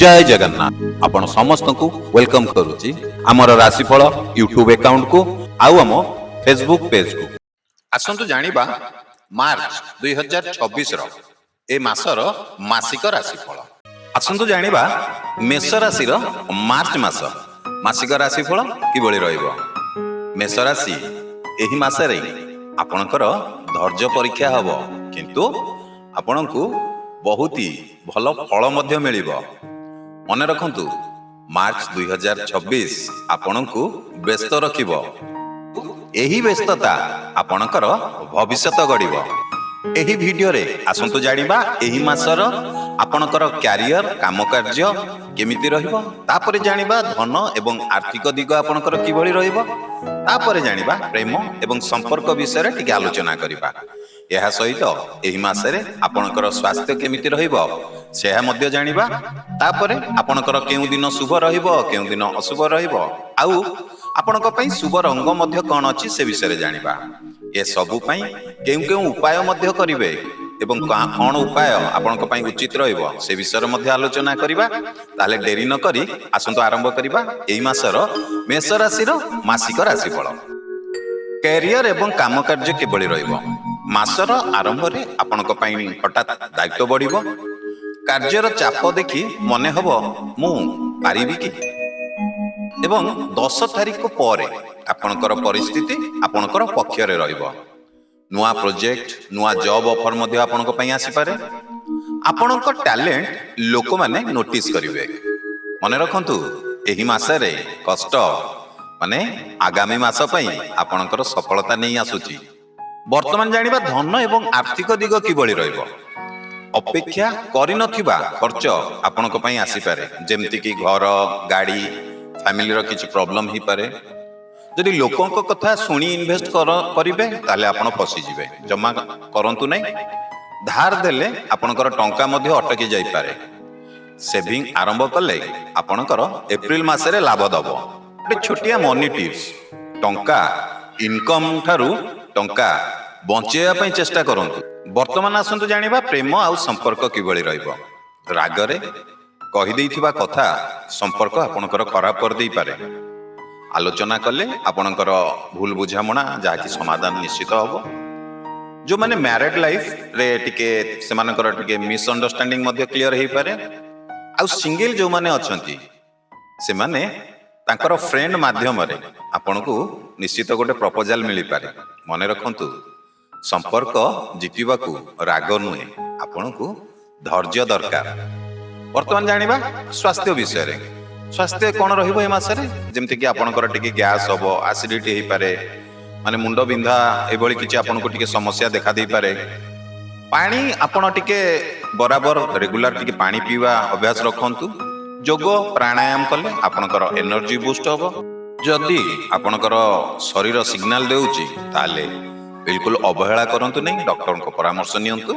जय जगन्नाथ आपण समस्त को वेलकम करूची आमर राशिफल यूट्यूब अकाउंट को आउ आम फेसबुक पेज को आसंतु जानिबा मार्च 2026 रो ए मासर मासिक राशिफल। आसंतु जानिबा मेष राशि रो मार्च मास मासिक राशिफल किबळी रहइबो। मेष राशि एही मासरे आपणकर धैर्य परीक्षा हबो किंतु आपणकु बहुत ही भल फल मध्य मिलिबो। मन रखंतु मार्च 2026 आपणकु व्यस्त रखिबो। एही व्यस्तता आपणकर भविष्यत गढ़िबो। एही वीडियो रे आसंतु जानिबा एही मासर आपणकर कैरियर काम कार्य केमिति रहिबो। तापरे जानिबा धन एवं आर्थिक दिग आपणकर किभଳି रहिबो। तापरे जानिबा प्रेम एवं संपर्क विषय रे टिके आलोचना करिबा। यह सहित एही मासरे आपणकर स्वास्थ्य केमिति रहिबो सेहा मध्य जानिबा। तापरे आपणकर केउ दिन शुभ रहिबो केउ दिन अशुभ रहिबो आउ आपणक पई शुभ रंग मध्य कोन अछि से विषय जानिबा। ए सबु पई केउ केउ उपाय मध्य करिवे एवं कोन उपाय आपणक पई उचित रहिबो से विषय मध्य आलोचना करिबा। ताले देरी न करी आसंतो आरंभ करिबा एही मासर मेष राशि रो मासिक राशिफल। कैरियर एवं काम कार्य केबळी रहिबो। मासर आरंभ रे आपणक पई हठात दायित्व बढ़िबो। कार्यर चाप देखि मने हबो मु पारिबी कि एवं 10 तारिख पर आपणकर परिस्थिति आपणकर पक्ष रे रहिबो। नुआ प्रोजेक्ट नुआ जॉब ऑफर मध्य आपणक पई आसी पारे। आपणक टैलेंट लोक माने नोटिस करिवे। मने रखंतु एही मासरे कष्ट माने आगामी मास पई आपणकर सफलता नै आसुची। वर्तमान जानिबा धन एवं आर्थिक दिग किबळी रहिबो। अपेक्षा करि नथिबा खर्च आपणक पई आसी पारे जेमति कि घर गाड़ी फैमिली रो किछि प्रॉब्लम ही पारे। जदि लोकंक कथा सुनी इन्वेस्ट करिवे ताले आपण फसी जिवे। जमा करंतु नै। धार देले आपणकर टंका मध्य अटकी जाई पारे। सेविंग आरंभ कले आपणकर एप्रिल मासरे लाभ दबो। एक छोटिया मनी टिप्स टंका इनकम थारु टंका बंचेया पई चेष्टा करंतु। वर्तमान आसंतु जानिबा प्रेम आउ संपर्क किबळी रहइबो। रागरे कहि देइथिबा कथा संपर्क आपणकर खराब कर देई पारे। आलोचना कले आपणकर भूल बुझामणा जाकी समाधान निश्चित हबो। जो माने मैरिड लाइफ रे टिके सेमानकर टिके मिसअंडरस्टैंडिंग मध्य क्लियर हेई पारे। आउ सिंगल जो माने अछंती से माने तांकर फ्रेंड माध्यम रे आपणकु निश्चित गोटे प्रपोजल मिली पारे। मने रखंतु संपर्क जितिबाकू राग नुहे आपणकु धैर्य दरकार। वर्तमान जानिबा स्वास्थ्य विषय रे। स्वास्थ्य कोन रहिबो ए मासरे जेमति कि आपणकर टिके गैस हबो एसिडिटी हेई पारे माने मुंडो बिंधा एबोली किछि आपणकु टिके समस्या देखा देई पारे। पानी आपण टिके बराबर रेगुलर टिके पानी पीवा अभ्यास रखंतु। जोग प्राणायाम कले आपणकर एनर्जी बूस्ट हबो। जदि आपणकर शरीर सिग्नल देउची ताले बिल्कुल अवहेला करंतु नहीं। डॉक्टर को परामर्श नियंतु।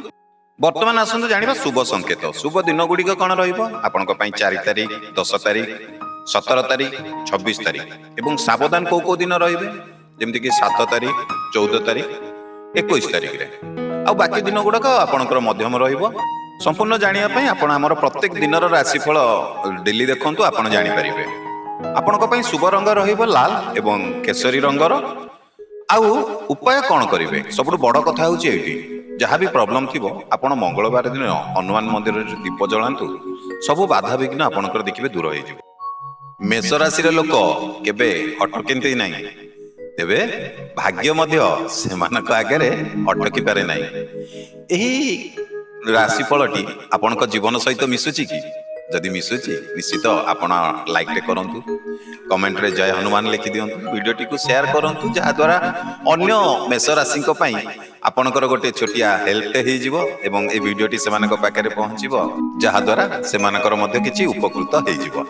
वर्तमान आसंतु जानिबा शुभ संकेत शुभ दिन गुडी कोन रहिबो। आपणक पई 4 तारिख 10 तारिख 17 तारिख 26 तारिख एवं सावधान को दिन रहिबे जेमति कि 7 तारिख 14 तारिख 21 तारिख रे। आ बाकी दिन गुडक आपणकर मध्यम रहिबो। संपूर्ण जानिया पई आपण हमर प्रत्येक दिनर राशिफल डेली देखंतु आपण जानि परिबे। आपणक पई शुभ रंग रहिबो लाल एवं केसरी रंगर। आउ उपाय कौन करिवे सबुठ बड़ कथा होची एठी जहाँ भी प्रॉब्लम थिबो आपण मंगलवार दिन हनुमान मंदिर रे दीप जलांतु सबु बाधा विघ्न आपणकर देखिबे दूर होई जिवो। मेष राशि रे लोक केबे अटकेंती नाही तेबे भाग्य मध्य सेमानक आगरे अटकी पारे नाही। एही राशिफलटी आपणक जीवन सहित मिसुची कि जदि मिसुची निश्चित आपण लाइक रे करंतु। कमेंट रे जय हनुमान लिखि दियंतु। वीडियो टी को शेयर करंतु जहा द्वारा अन्य मेष राशि को पई आपणकर गोटे छोटिया हेल्प हे जिवो एवं ए वीडियो टी सेमानक पाखरे पहुंचीबो जहा द्वारा सेमानकर मध्य किछि उपकृत हे जिवो।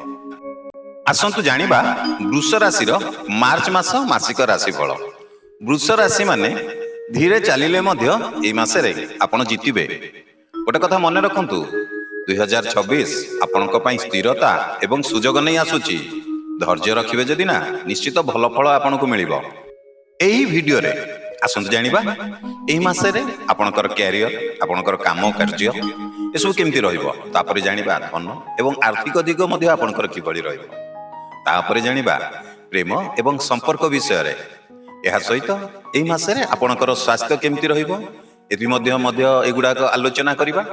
आसंतु जानिबा वृष राशि रो मार्च मास मासिक राशिफल। वृष राशि माने धीरे चलिले मध्य ए मासरे आपण जितिबे। गोटे कथा मन रखंतु 2026 आपणक पई स्थिरता एवं सुजोग नै आसुची। धैर्य रखिबे जदि ना निश्चित भल फल आपणकु मिलिबो। एही वीडियो रे ଆସନ୍ତୁ ଜାଣିବା ଏହି ମାସରେ ଆପଣଙ୍କର କ୍ୟାରିୟର, ଆପଣଙ୍କର କାମ କାର୍ଯ୍ୟ ଏସବୁ କେମିତି ରହିବ। ତାପରେ ଜାଣିବା ଧନ ଏବଂ ଆର୍ଥିକ ଦିଗ ମଧ୍ୟ ଆପଣଙ୍କର କିଭଳି ରହିବ। ତାପରେ ଜାଣିବା ପ୍ରେମ ଏବଂ ସମ୍ପର୍କ ବିଷୟରେ। ଏହା ସହିତ ଏହି ମାସରେ ଆପଣଙ୍କର ସ୍ୱାସ୍ଥ୍ୟ କେମିତି ରହିବ ମଧ୍ୟ ଏଗୁଡ଼ାକ ଆଲୋଚନା କରିବା।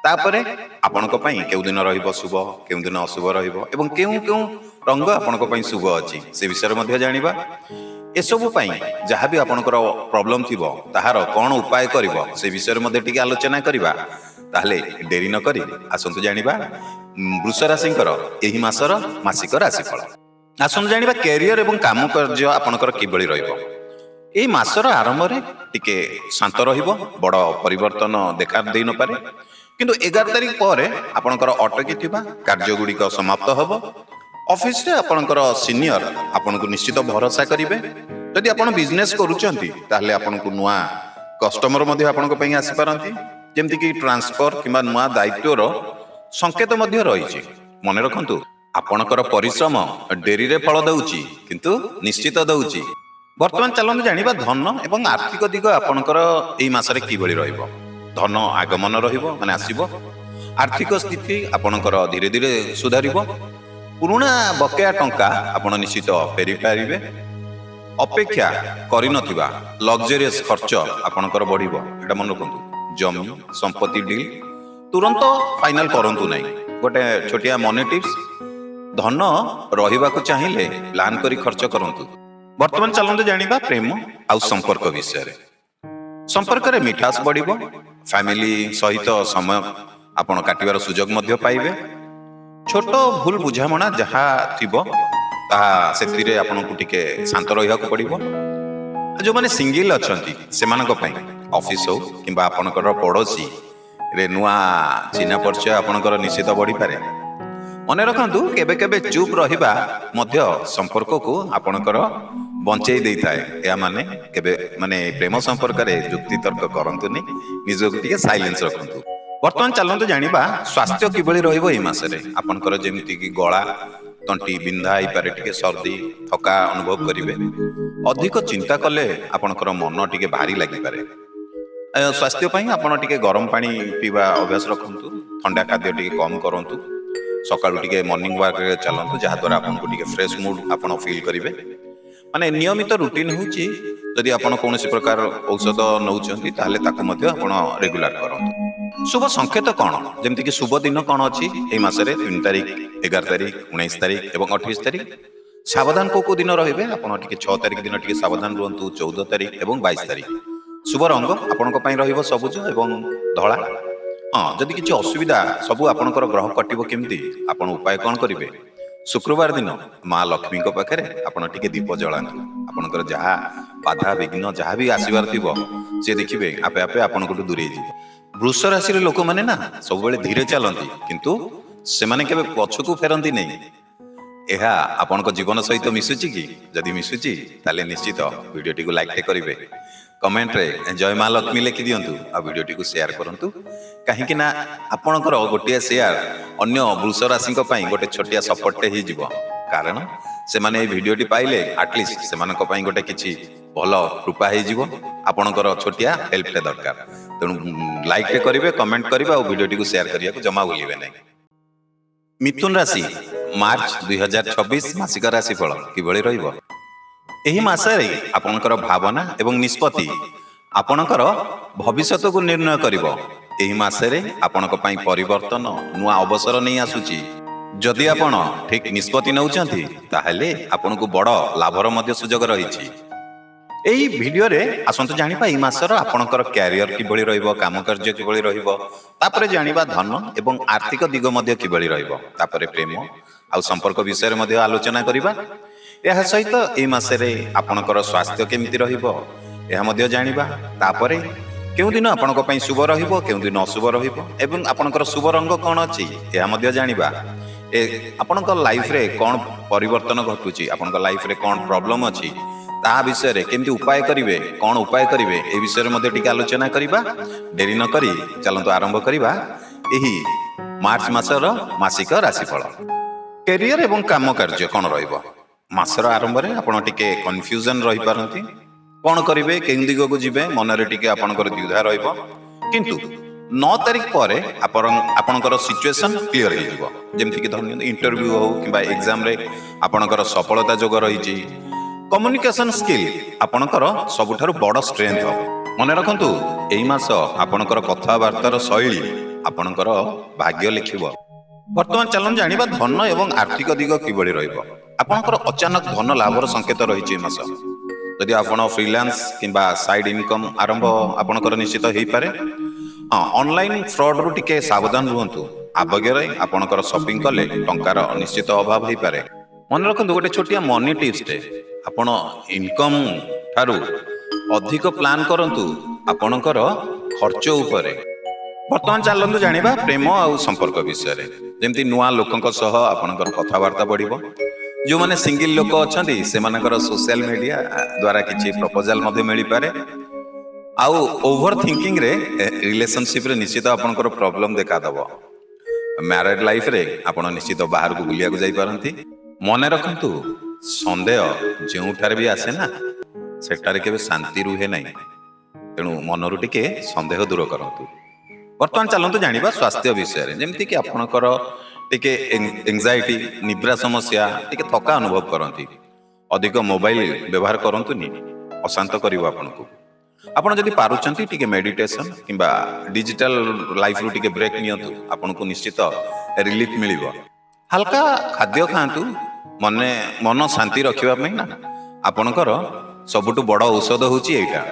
ତାପରେ ଆପଣଙ୍କ ପାଇଁ କେଉଁ ଦିନ ରହିବ ଶୁଭ, କେଉଁ ଦିନ ଅଶୁଭ ରହିବ ଏବଂ କେଉଁ କେଉଁ ରଙ୍ଗ ଆପଣଙ୍କ ପାଇଁ ଶୁଭ ଅଛି ସେ ବିଷୟରେ ମଧ୍ୟ ଜାଣିବା। ଏସବୁ ପାଇଁ ଯାହା ବି ଆପଣଙ୍କର ପ୍ରୋବ୍ଲେମ ଥିବ ତାହାର କ'ଣ ଉପାୟ କରିବ ସେ ବିଷୟରେ ମଧ୍ୟ ଟିକେ ଆଲୋଚନା କରିବା। ତାହେଲେ ଡେରି ନ କରି ଆସନ୍ତୁ ଜାଣିବା ବୃଷ ରାଶିଙ୍କର ଏହି ମାସର ମାସିକ ରାଶିଫଳ। ଆସନ୍ତୁ ଜାଣିବା କ୍ୟାରିୟର ଏବଂ କାମ କାର୍ଯ୍ୟ ଆପଣଙ୍କର କିଭଳି ରହିବ। ଏହି ମାସର ଆରମ୍ଭରେ ଟିକେ ଶାନ୍ତ ରହିବ, ବଡ଼ ପରିବର୍ତ୍ତନ ଦେଖା ଦେଇନପାରେ, କିନ୍ତୁ 11 ତାରିଖ ପରେ ଆପଣଙ୍କର ଅଟକିଥିବା କାର୍ଯ୍ୟଗୁଡ଼ିକ ସମାପ୍ତ ହେବ। ଅଫିସରେ ଆପଣଙ୍କର ସିନିୟର ଆପଣଙ୍କୁ ନିଶ୍ଚିତ ଭରସା କରିବେ। ଯଦି ଆପଣ ବିଜନେସ୍ କରୁଛନ୍ତି ତାହେଲେ ଆପଣଙ୍କୁ ନୂଆ କଷ୍ଟମର ମଧ୍ୟ ଆପଣଙ୍କ ପାଇଁ ଆସିପାରନ୍ତି, ଯେମିତିକି ଟ୍ରାନ୍ସଫର କିମ୍ବା ନୂଆ ଦାୟିତ୍ୱର ସଂକେତ ମଧ୍ୟ ରହିଛି। ମନେ ରଖନ୍ତୁ ଆପଣଙ୍କର ପରିଶ୍ରମ ଡେରିରେ ଫଳ ଦେଉଛି କିନ୍ତୁ ନିଶ୍ଚିତ ଦେଉଛି। ବର୍ତ୍ତମାନ ଚାଲନ୍ତୁ ଜାଣିବା ଧନ ଏବଂ ଆର୍ଥିକ ଦିଗ ଆପଣଙ୍କର ଏଇ ମାସରେ କିଭଳି ରହିବ। ଧନ ଆଗମନ ରହିବ ମାନେ ଆସିବ। ଆର୍ଥିକ ସ୍ଥିତି ଆପଣଙ୍କର ଧୀରେ ଧୀରେ ସୁଧାରିବ। ପୁରୁଣା ବକେୟା ଟଙ୍କା ଆପଣ ନିଶ୍ଚିତ ଫେରିପାରିବେ। ଅପେକ୍ଷା କରିନଥିବା ଲକ୍ଜରିୟସ୍ ଖର୍ଚ୍ଚ ଆପଣଙ୍କର ବଢ଼ିବ, ଏଇଟା ମନେ ରଖନ୍ତୁ। ଜମି ସମ୍ପତ୍ତି ଡିଲ୍ ତୁରନ୍ତ ଫାଇନାଲ କରନ୍ତୁ ନାହିଁ। ଗୋଟେ ଛୋଟିଆ ମନି ଟିପ୍ସ, ଧନ ରହିବାକୁ ଚାହିଁଲେ ପ୍ଲାନ୍ କରି ଖର୍ଚ୍ଚ କରନ୍ତୁ। ବର୍ତ୍ତମାନ ଚାଲନ୍ତୁ ଜାଣିବା ପ୍ରେମ ଆଉ ସମ୍ପର୍କ ବିଷୟରେ। ସମ୍ପର୍କରେ ମିଠାସ ବଢ଼ିବ, ଫ୍ୟାମିଲି ସହିତ ସମୟ ଆପଣ କାଟିବାର ସୁଯୋଗ ମଧ୍ୟ ପାଇବେ। ଛୋଟ ଭୁଲ ବୁଝାମଣା ଯାହା ଥିବ ତାହା ସେଥିରେ ଆପଣଙ୍କୁ ଟିକେ ଶାନ୍ତ ରହିବାକୁ ପଡ଼ିବ। ଯେଉଁମାନେ ସିଙ୍ଗିଲ ଅଛନ୍ତି ସେମାନଙ୍କ ପାଇଁ ଅଫିସ ହଉ କିମ୍ବା ଆପଣଙ୍କର ପଡ଼ୋଶୀରେ ନୂଆ ଚିହ୍ନା ପରିଚୟ ଆପଣଙ୍କର ନିଶ୍ଚିତ ବଢ଼ିପାରେ। ମନେ ରଖନ୍ତୁ କେବେ କେବେ ଚୁପ୍ ରହିବା ମଧ୍ୟ ସମ୍ପର୍କକୁ ଆପଣଙ୍କର ବଞ୍ଚେଇ ଦେଇଥାଏ। ଏହା କେବେ ପ୍ରେମ ସମ୍ପର୍କରେ ଯୁକ୍ତି ତର୍କ କରନ୍ତୁନି, ନିଜକୁ ଟିକେ ସାଇଲେନ୍ସ ରଖନ୍ତୁ। ବର୍ତ୍ତମାନ ଚାଲନ୍ତୁ ଜାଣିବା ସ୍ୱାସ୍ଥ୍ୟ କିଭଳି ରହିବ ଏହି ମାସରେ। ଆପଣଙ୍କର ଯେମିତିକି ଗଳା ତଣ୍ଟି ବିନ୍ଧା ହେଇପାରେ, ଟିକେ ସର୍ଦ୍ଦି ଥକା ଅନୁଭବ କରିବେ। ଅଧିକ ଚିନ୍ତା କଲେ ଆପଣଙ୍କର ମନ ଟିକେ ଭାରି ଲାଗିପାରେ। ସ୍ୱାସ୍ଥ୍ୟ ପାଇଁ ଆପଣ ଟିକେ ଗରମ ପାଣି ପିଇବା ଅଭ୍ୟାସ ରଖନ୍ତୁ। ଥଣ୍ଡା ଖାଦ୍ୟ ଟିକେ କମ୍ କରନ୍ତୁ। ସକାଳୁ ଟିକେ ମର୍ଣ୍ଣିଂ ୱାକ୍ରେ ଚାଲନ୍ତୁ, ଯାହାଦ୍ୱାରା ଆପଣଙ୍କୁ ଟିକେ ଫ୍ରେଶ୍ ମୁଡ୍ ଆପଣ ଫିଲ୍ କରିବେ। ନିୟମିତ ରୁଟିନ୍ ହେଉଛି, ଯଦି ଆପଣ କୌଣସି ପ୍ରକାର ଔଷଧ ନେଉଛନ୍ତି ତାହେଲେ ତାକୁ ମଧ୍ୟ ଆପଣ ରେଗୁଲାର କରନ୍ତୁ। ଶୁଭ ସଂକେତ କ'ଣ, ଯେମିତିକି ଶୁଭ ଦିନ କ'ଣ ଅଛି ଏହି ମାସରେ? 3 ତାରିଖ, 11 ତାରିଖ, 19 ତାରିଖ ଏବଂ 28 ତାରିଖ। ସାବଧାନ କୋଉ ଦିନ ରହିବେ? ଆପଣ ଟିକେ 6 ତାରିଖ ଦିନ ଟିକେ ସାବଧାନ ରୁହନ୍ତୁ, 14 ତାରିଖ ଏବଂ 22 ତାରିଖ। ଶୁଭ ରଙ୍ଗ ଆପଣଙ୍କ ପାଇଁ ରହିବ ସବୁଜ ଏବଂ ଧଳା। ଯଦି କିଛି ଅସୁବିଧା ସବୁ ଆପଣଙ୍କର ଗ୍ରହ କଟିବ କେମିତି, ଆପଣ ଉପାୟ କ'ଣ କରିବେ? ଶୁକ୍ରବାର ଦିନ ମା ଲକ୍ଷ୍ମୀଙ୍କ ପାଖରେ ଆପଣ ଟିକେ ଦୀପ ଜଳାନ୍ତୁ। ଆପଣଙ୍କର ଯାହା ବାଧା ବିଘ୍ନ ଯାହା ବି ଆସିବାର ଥିବ ସେ ଦେଖିବେ ଆପେ ଆପେ ଆପଣଙ୍କଠୁ ଦୂରେଇ ଯିବ। ବୃଷ ରାଶିର ଲୋକମାନେ ନା ସବୁବେଳେ ଧୀରେ ଚାଲନ୍ତି, କିନ୍ତୁ ସେମାନେ କେବେ ପଛକୁ ଫେରନ୍ତି ନାହିଁ। ଏହା ଆପଣଙ୍କ ଜୀବନ ସହିତ ମିଶୁଛି କି? ଯଦି ମିଶୁଛି ତାହେଲେ ନିଶ୍ଚିତ ଭିଡ଼ିଓଟିକୁ ଲାଇକ୍ କରିବେ, କମେଣ୍ଟରେ ଜୟ ମା ଲକ୍ଷ୍ମୀ ଲେଖି ଦିଅନ୍ତୁ ଆଉ ଭିଡ଼ିଓଟିକୁ ସେୟାର କରନ୍ତୁ। କାହିଁକି ନା ଆପଣଙ୍କର ଗୋଟିଏ ସେୟାର ଅନ୍ୟ ବୃଷ ରାଶିଙ୍କ ପାଇଁ ଗୋଟେ ଛୋଟିଆ ସପୋର୍ଟଟେ ହେଇଯିବ। କାରଣ ସେମାନେ ଏହି ଭିଡ଼ିଓଟି ପାଇଲେ ଆଟଲିଷ୍ଟ ସେମାନଙ୍କ ପାଇଁ ଗୋଟେ କିଛି ଭଲ କୃପା ହେଇଯିବ। ଆପଣଙ୍କର ଛୋଟିଆ ହେଲ୍ପଟେ ଦରକାର। ତେଣୁ ଲାଇକ୍ଟେ କରିବେ, କମେଣ୍ଟ କରିବେ ଆଉ ଭିଡ଼ିଓଟିକୁ ସେୟାର କରିବାକୁ ଜମା ଭୁଲିବେ ନାହିଁ। ମିଥୁନ ରାଶି ମାର୍ଚ୍ଚ 2026 ମାସିକ ରାଶିଫଳ କିଭଳି ରହିବ? ଏହି ମାସରେ ଆପଣଙ୍କର ଭାବନା ଏବଂ ନିଷ୍ପତ୍ତି ଆପଣଙ୍କର ଭବିଷ୍ୟତକୁ ନିର୍ଣ୍ଣୟ କରିବ। ଏହି ମାସରେ ଆପଣଙ୍କ ପାଇଁ ପରିବର୍ତ୍ତନ ନୂଆ ଅବସର ନେଇ ଆସୁଛି। ଯଦି ଆପଣ ଠିକ୍ ନିଷ୍ପତ୍ତି ନେଉଛନ୍ତି ତାହେଲେ ଆପଣଙ୍କୁ ବଡ଼ ଲାଭର ମଧ୍ୟ ସୁଯୋଗ ରହିଛି। ଏହି ଭିଡ଼ିଓରେ ଆସନ୍ତୁ ଜାଣିବା ଏହି ମାସର ଆପଣଙ୍କର କ୍ୟାରିୟର କିଭଳି ରହିବ, କାମ କାର୍ଯ୍ୟ କିଭଳି ରହିବ। ତାପରେ ଜାଣିବା ଧନ ଏବଂ ଆର୍ଥିକ ଦିଗ ମଧ୍ୟ କିଭଳି ରହିବ। ତାପରେ ପ୍ରେମ ଆଉ ସମ୍ପର୍କ ବିଷୟରେ ମଧ୍ୟ ଆଲୋଚନା କରିବା। ଏହା ସହିତ ଏହି ମାସରେ ଆପଣଙ୍କର ସ୍ୱାସ୍ଥ୍ୟ କେମିତି ରହିବ ଏହା ମଧ୍ୟ ଜାଣିବା। ତାପରେ କେଉଁ ଦିନ ଆପଣଙ୍କ ପାଇଁ ଶୁଭ ରହିବ, କେଉଁ ଦିନ ଅଶୁଭ ରହିବ ଏବଂ ଆପଣଙ୍କର ଶୁଭ ରଙ୍ଗ କ'ଣ ଅଛି ଏହା ମଧ୍ୟ ଜାଣିବା। ଆପଣଙ୍କ ଲାଇଫରେ କ'ଣ ପରିବର୍ତ୍ତନ ଘଟୁଛି, ଆପଣଙ୍କ ଲାଇଫରେ କ'ଣ ପ୍ରୋବ୍ଲେମ ଅଛି ତାହା ବିଷୟରେ କେମିତି ଉପାୟ କରିବେ, କ'ଣ ଉପାୟ କରିବେ ଏ ବିଷୟରେ ମଧ୍ୟ ଟିକେ ଆଲୋଚନା କରିବା। ଡେରି ନ କରି ଚାଲନ୍ତୁ ଆରମ୍ଭ କରିବା ଏହି ମାର୍ଚ୍ଚ ମାସର ମାସିକ ରାଶିଫଳ। କ୍ୟାରିୟର ଏବଂ କାମ କାର୍ଯ୍ୟ କ'ଣ ରହିବ? ମାସର ଆରମ୍ଭରେ ଆପଣ ଟିକେ କନଫ୍ୟୁଜନ ରହିପାରନ୍ତି। कौन करेंगे केउं दिग को जीवे मनरे टिके आपणकर द्विधा रहिबो किंतु 9 तारिख पर आपणकर सिचुएशन क्लियर हो जमती कि धन्य इंटरव्यू हो कि एग्जाम रे आपणकर सफलता जोग रही कम्युनिकेशन स्किल आपणकर सबुठारु बड़ स्ट्रेंथ हो मन रखंतु एई मास आपणकर कथबार्तार शैली आपणकर भाग्य लिखिबो वर्तमान चलन जानिबा धन एवं आर्थिक दिग किबळी रहइबो आपणकर अचानक धन लाभर संकेत रही मास यदि आपण फ्रीलांस किंबा साइड इनकम आरंभ आपणकर निश्चित हेई पारे ऑनलाइन फ्रॉड रु टिके सावधान रुहंतु आबगरे आपणकर शॉपिंग कले टंकार अनिश्चित अभाव हेई पारे मन रखंतु गोटे छोटिया मनी टिप्स टे आपण इनकम ठारू अधिक प्लान करंतु आपणकर खर्च उपरे वर्तमान चलतु जानिबा प्रेम और संपर्क विषय रे जेमति नुआ लोकंक सह आपणकर कथबार्ता बढ़िबो जो माने सिंगल लोक अछंती से मानकर सोशल मीडिया द्वारा किछि प्रपोजल मध्ये मिली पारे आउ ओवर थिंकिंग रे रिलेशनशिप रे निश्चित आपणकर प्रॉब्लम देखा दबो मैरिड लाइफ रे आपण निश्चित बाहर को बुलिया को जाई पारंती मने रखंतु संदेह जेउठार भी आसे ना सेटारे केबे शांति रुहे नाही तेणु मनरु टिके संदेह दूर करंतु वर्तमान चलतु जानिबा स्वास्थ्य विषय रे जेमति कि आपणकर टिके एंजाइटी निद्रा समस्या टिके थका अनुभव करंती अधिक मोबाइल व्यवहार करंतुनी अशांत करिवो आपनको आपण जदि पारुचंती टिके मेडिटेशन किंबा डिजिटल लाइफ रु टिके ब्रेक नियंतु आपनको निश्चित रिलीफ मिलिबो हल्का खाद्य खांतु मन शांति रखिबा पई ना आपणकर सबुठु बड़ औषध होची एटा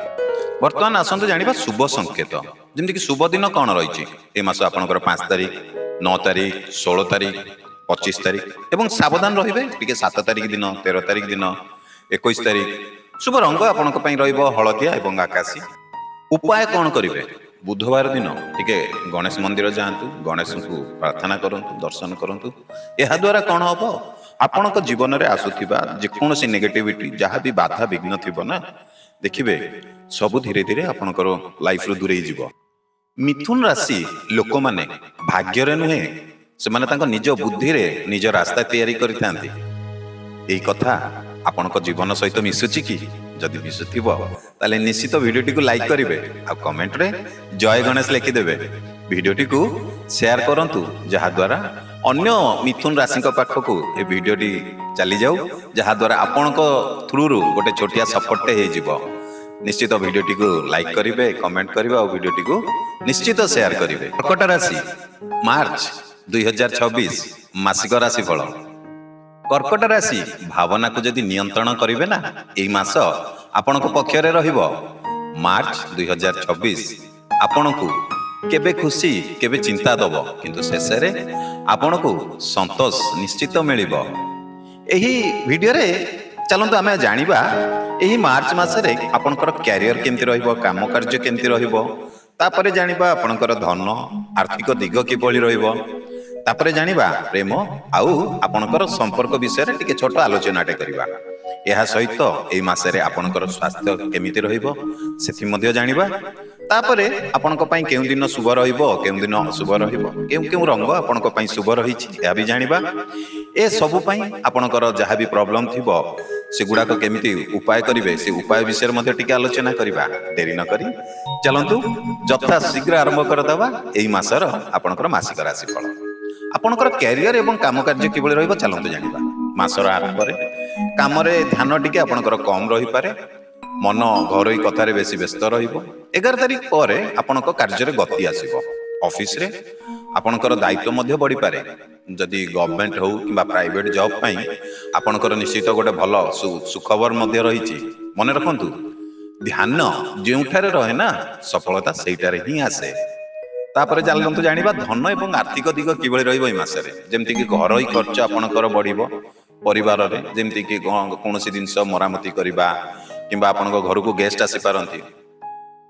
वर्तमान आसंतु जानिबा शुभ संकेत जेमति कि शुभ दिन कौन रही ए मास आपणकर 5 तारिख 9 तारिख 16 तारिख 25 तारिख एवं सावधान रहिबे टिके 7 तारिख दिन 13 तारिख दिन 21 तारिख शुभ रंग आपणक पई रहइबो हळदिया एवं आकाशी उपाय कौन करिवे बुधवार दिन टिके गणेश मंदिर जांतु गणेश को प्रार्थना करंतु दर्शन करंतु एहा द्वारा कौन हबो आपणक जीवन रे आसुथिबा जे कोनोसी नेगेटिविटी जहाँ भी बाधा विघ्न थिबो ना देखिबे सब धीरे धीरे आपणकर लाइफ रु दूरे जीवो मिथुन राशि लोक माने भाग्य रे नुहे से माने तांको निज बुद्धि रे निज रास्ता तैयारी करिथांती एई कथा आपणक जीवन सहित मिसुची कि जदि मिसुथिबो ताले निश्चित वीडियोटी को लाइक करिवे आ कमेंट रे जय गणेश लिखि देबे वीडियोटी को शेयर करंतु जहा द्वारा अन्य मिथुन राशि पाखक ए वीडियोटी चली जाऊ जहा द्वारा आपणक थ्रू रु गोटे छोटिया सपोर्ट हे जीवो निश्चित वीडियोटी को लाइक करिवे कमेंट करिवे और वीडियोटी को निश्चित शेयर करिवे कर्कट राशि मार्च 2026 मासिक राशि फल कर्कट राशि भावना को जदि नियंत्रण करिवे ना एई मास आपणक पक्ष रे रहिबो मार्च 2026 आपणक केबे खुशी केबे चिंता दबो किंतु शेष रे आपणक संतोष निश्चित मिलिबो एही वीडियो रे चलंतु आमे जानिबा एही मार्च मासरे आपणकर कैरियर केमति रहिबो काम कार्य केमति रहिबो तापरे जानिबा आपणकर धन आर्थिक दिग किबळी रहिबो तापरे जानिबा प्रेम आउ आपणकर संपर्क विषय रे टिके छोट आलोचनाटे करिबा एहा सहित एही मासरे आपणकर स्वास्थ्य केमिति रहिबो सेथि मध्ये जानिबा तापरे आपणक पई केउ दिन शुभ रहिबो केउ दिन अशुभ रहिबो केउ केउ रंग आपणक पई शुभ रहिछि एहा भी जानिबा ए सब पई आपणकर जहा भी प्रॉब्लम थिबो सेगुड़ा को केमिति उपाय करिवे से उपाय विषय मध्ये टिके आलोचना करिबा देरी न करी चलंतु जथा शीघ्र आरंभ करदबा एही मासर आपणकर मासिक राशि फल आपणकर कैरियर एवं काम कार्य किबळे रहइबो चलंतु जानिबा मासर आरंभ रे काम रे ध्यान टिके आपणकर कम रहि पारे मन घरोई कथा रे बेसी व्यस्त रहिबो 11 तारिख पर आपणक कार्य रे गति आसीबो ऑफिस रे आपणकर दायित्व मध्ये बढ़ी पारे जदि गवर्नमेंट हो किंबा प्राइवेट जॉब पई आपणकर निश्चित गोटे भल सुखबर मध्ये रहिछि मने रखंतु ध्यान जेउठारे रहे ना सफलता सेइटारे ही आसे तापरे चलंतु जानिबा धन एवं आर्थिक दिग किबळे रहइबो ए मासरे जेमति कि घरोई खर्च आपणकर बढ़िबो परिवार रे जेमति कि कोनोसी जिंस मरामती करिबा किंबा आपणक घर को गेस्ट आसी पारंती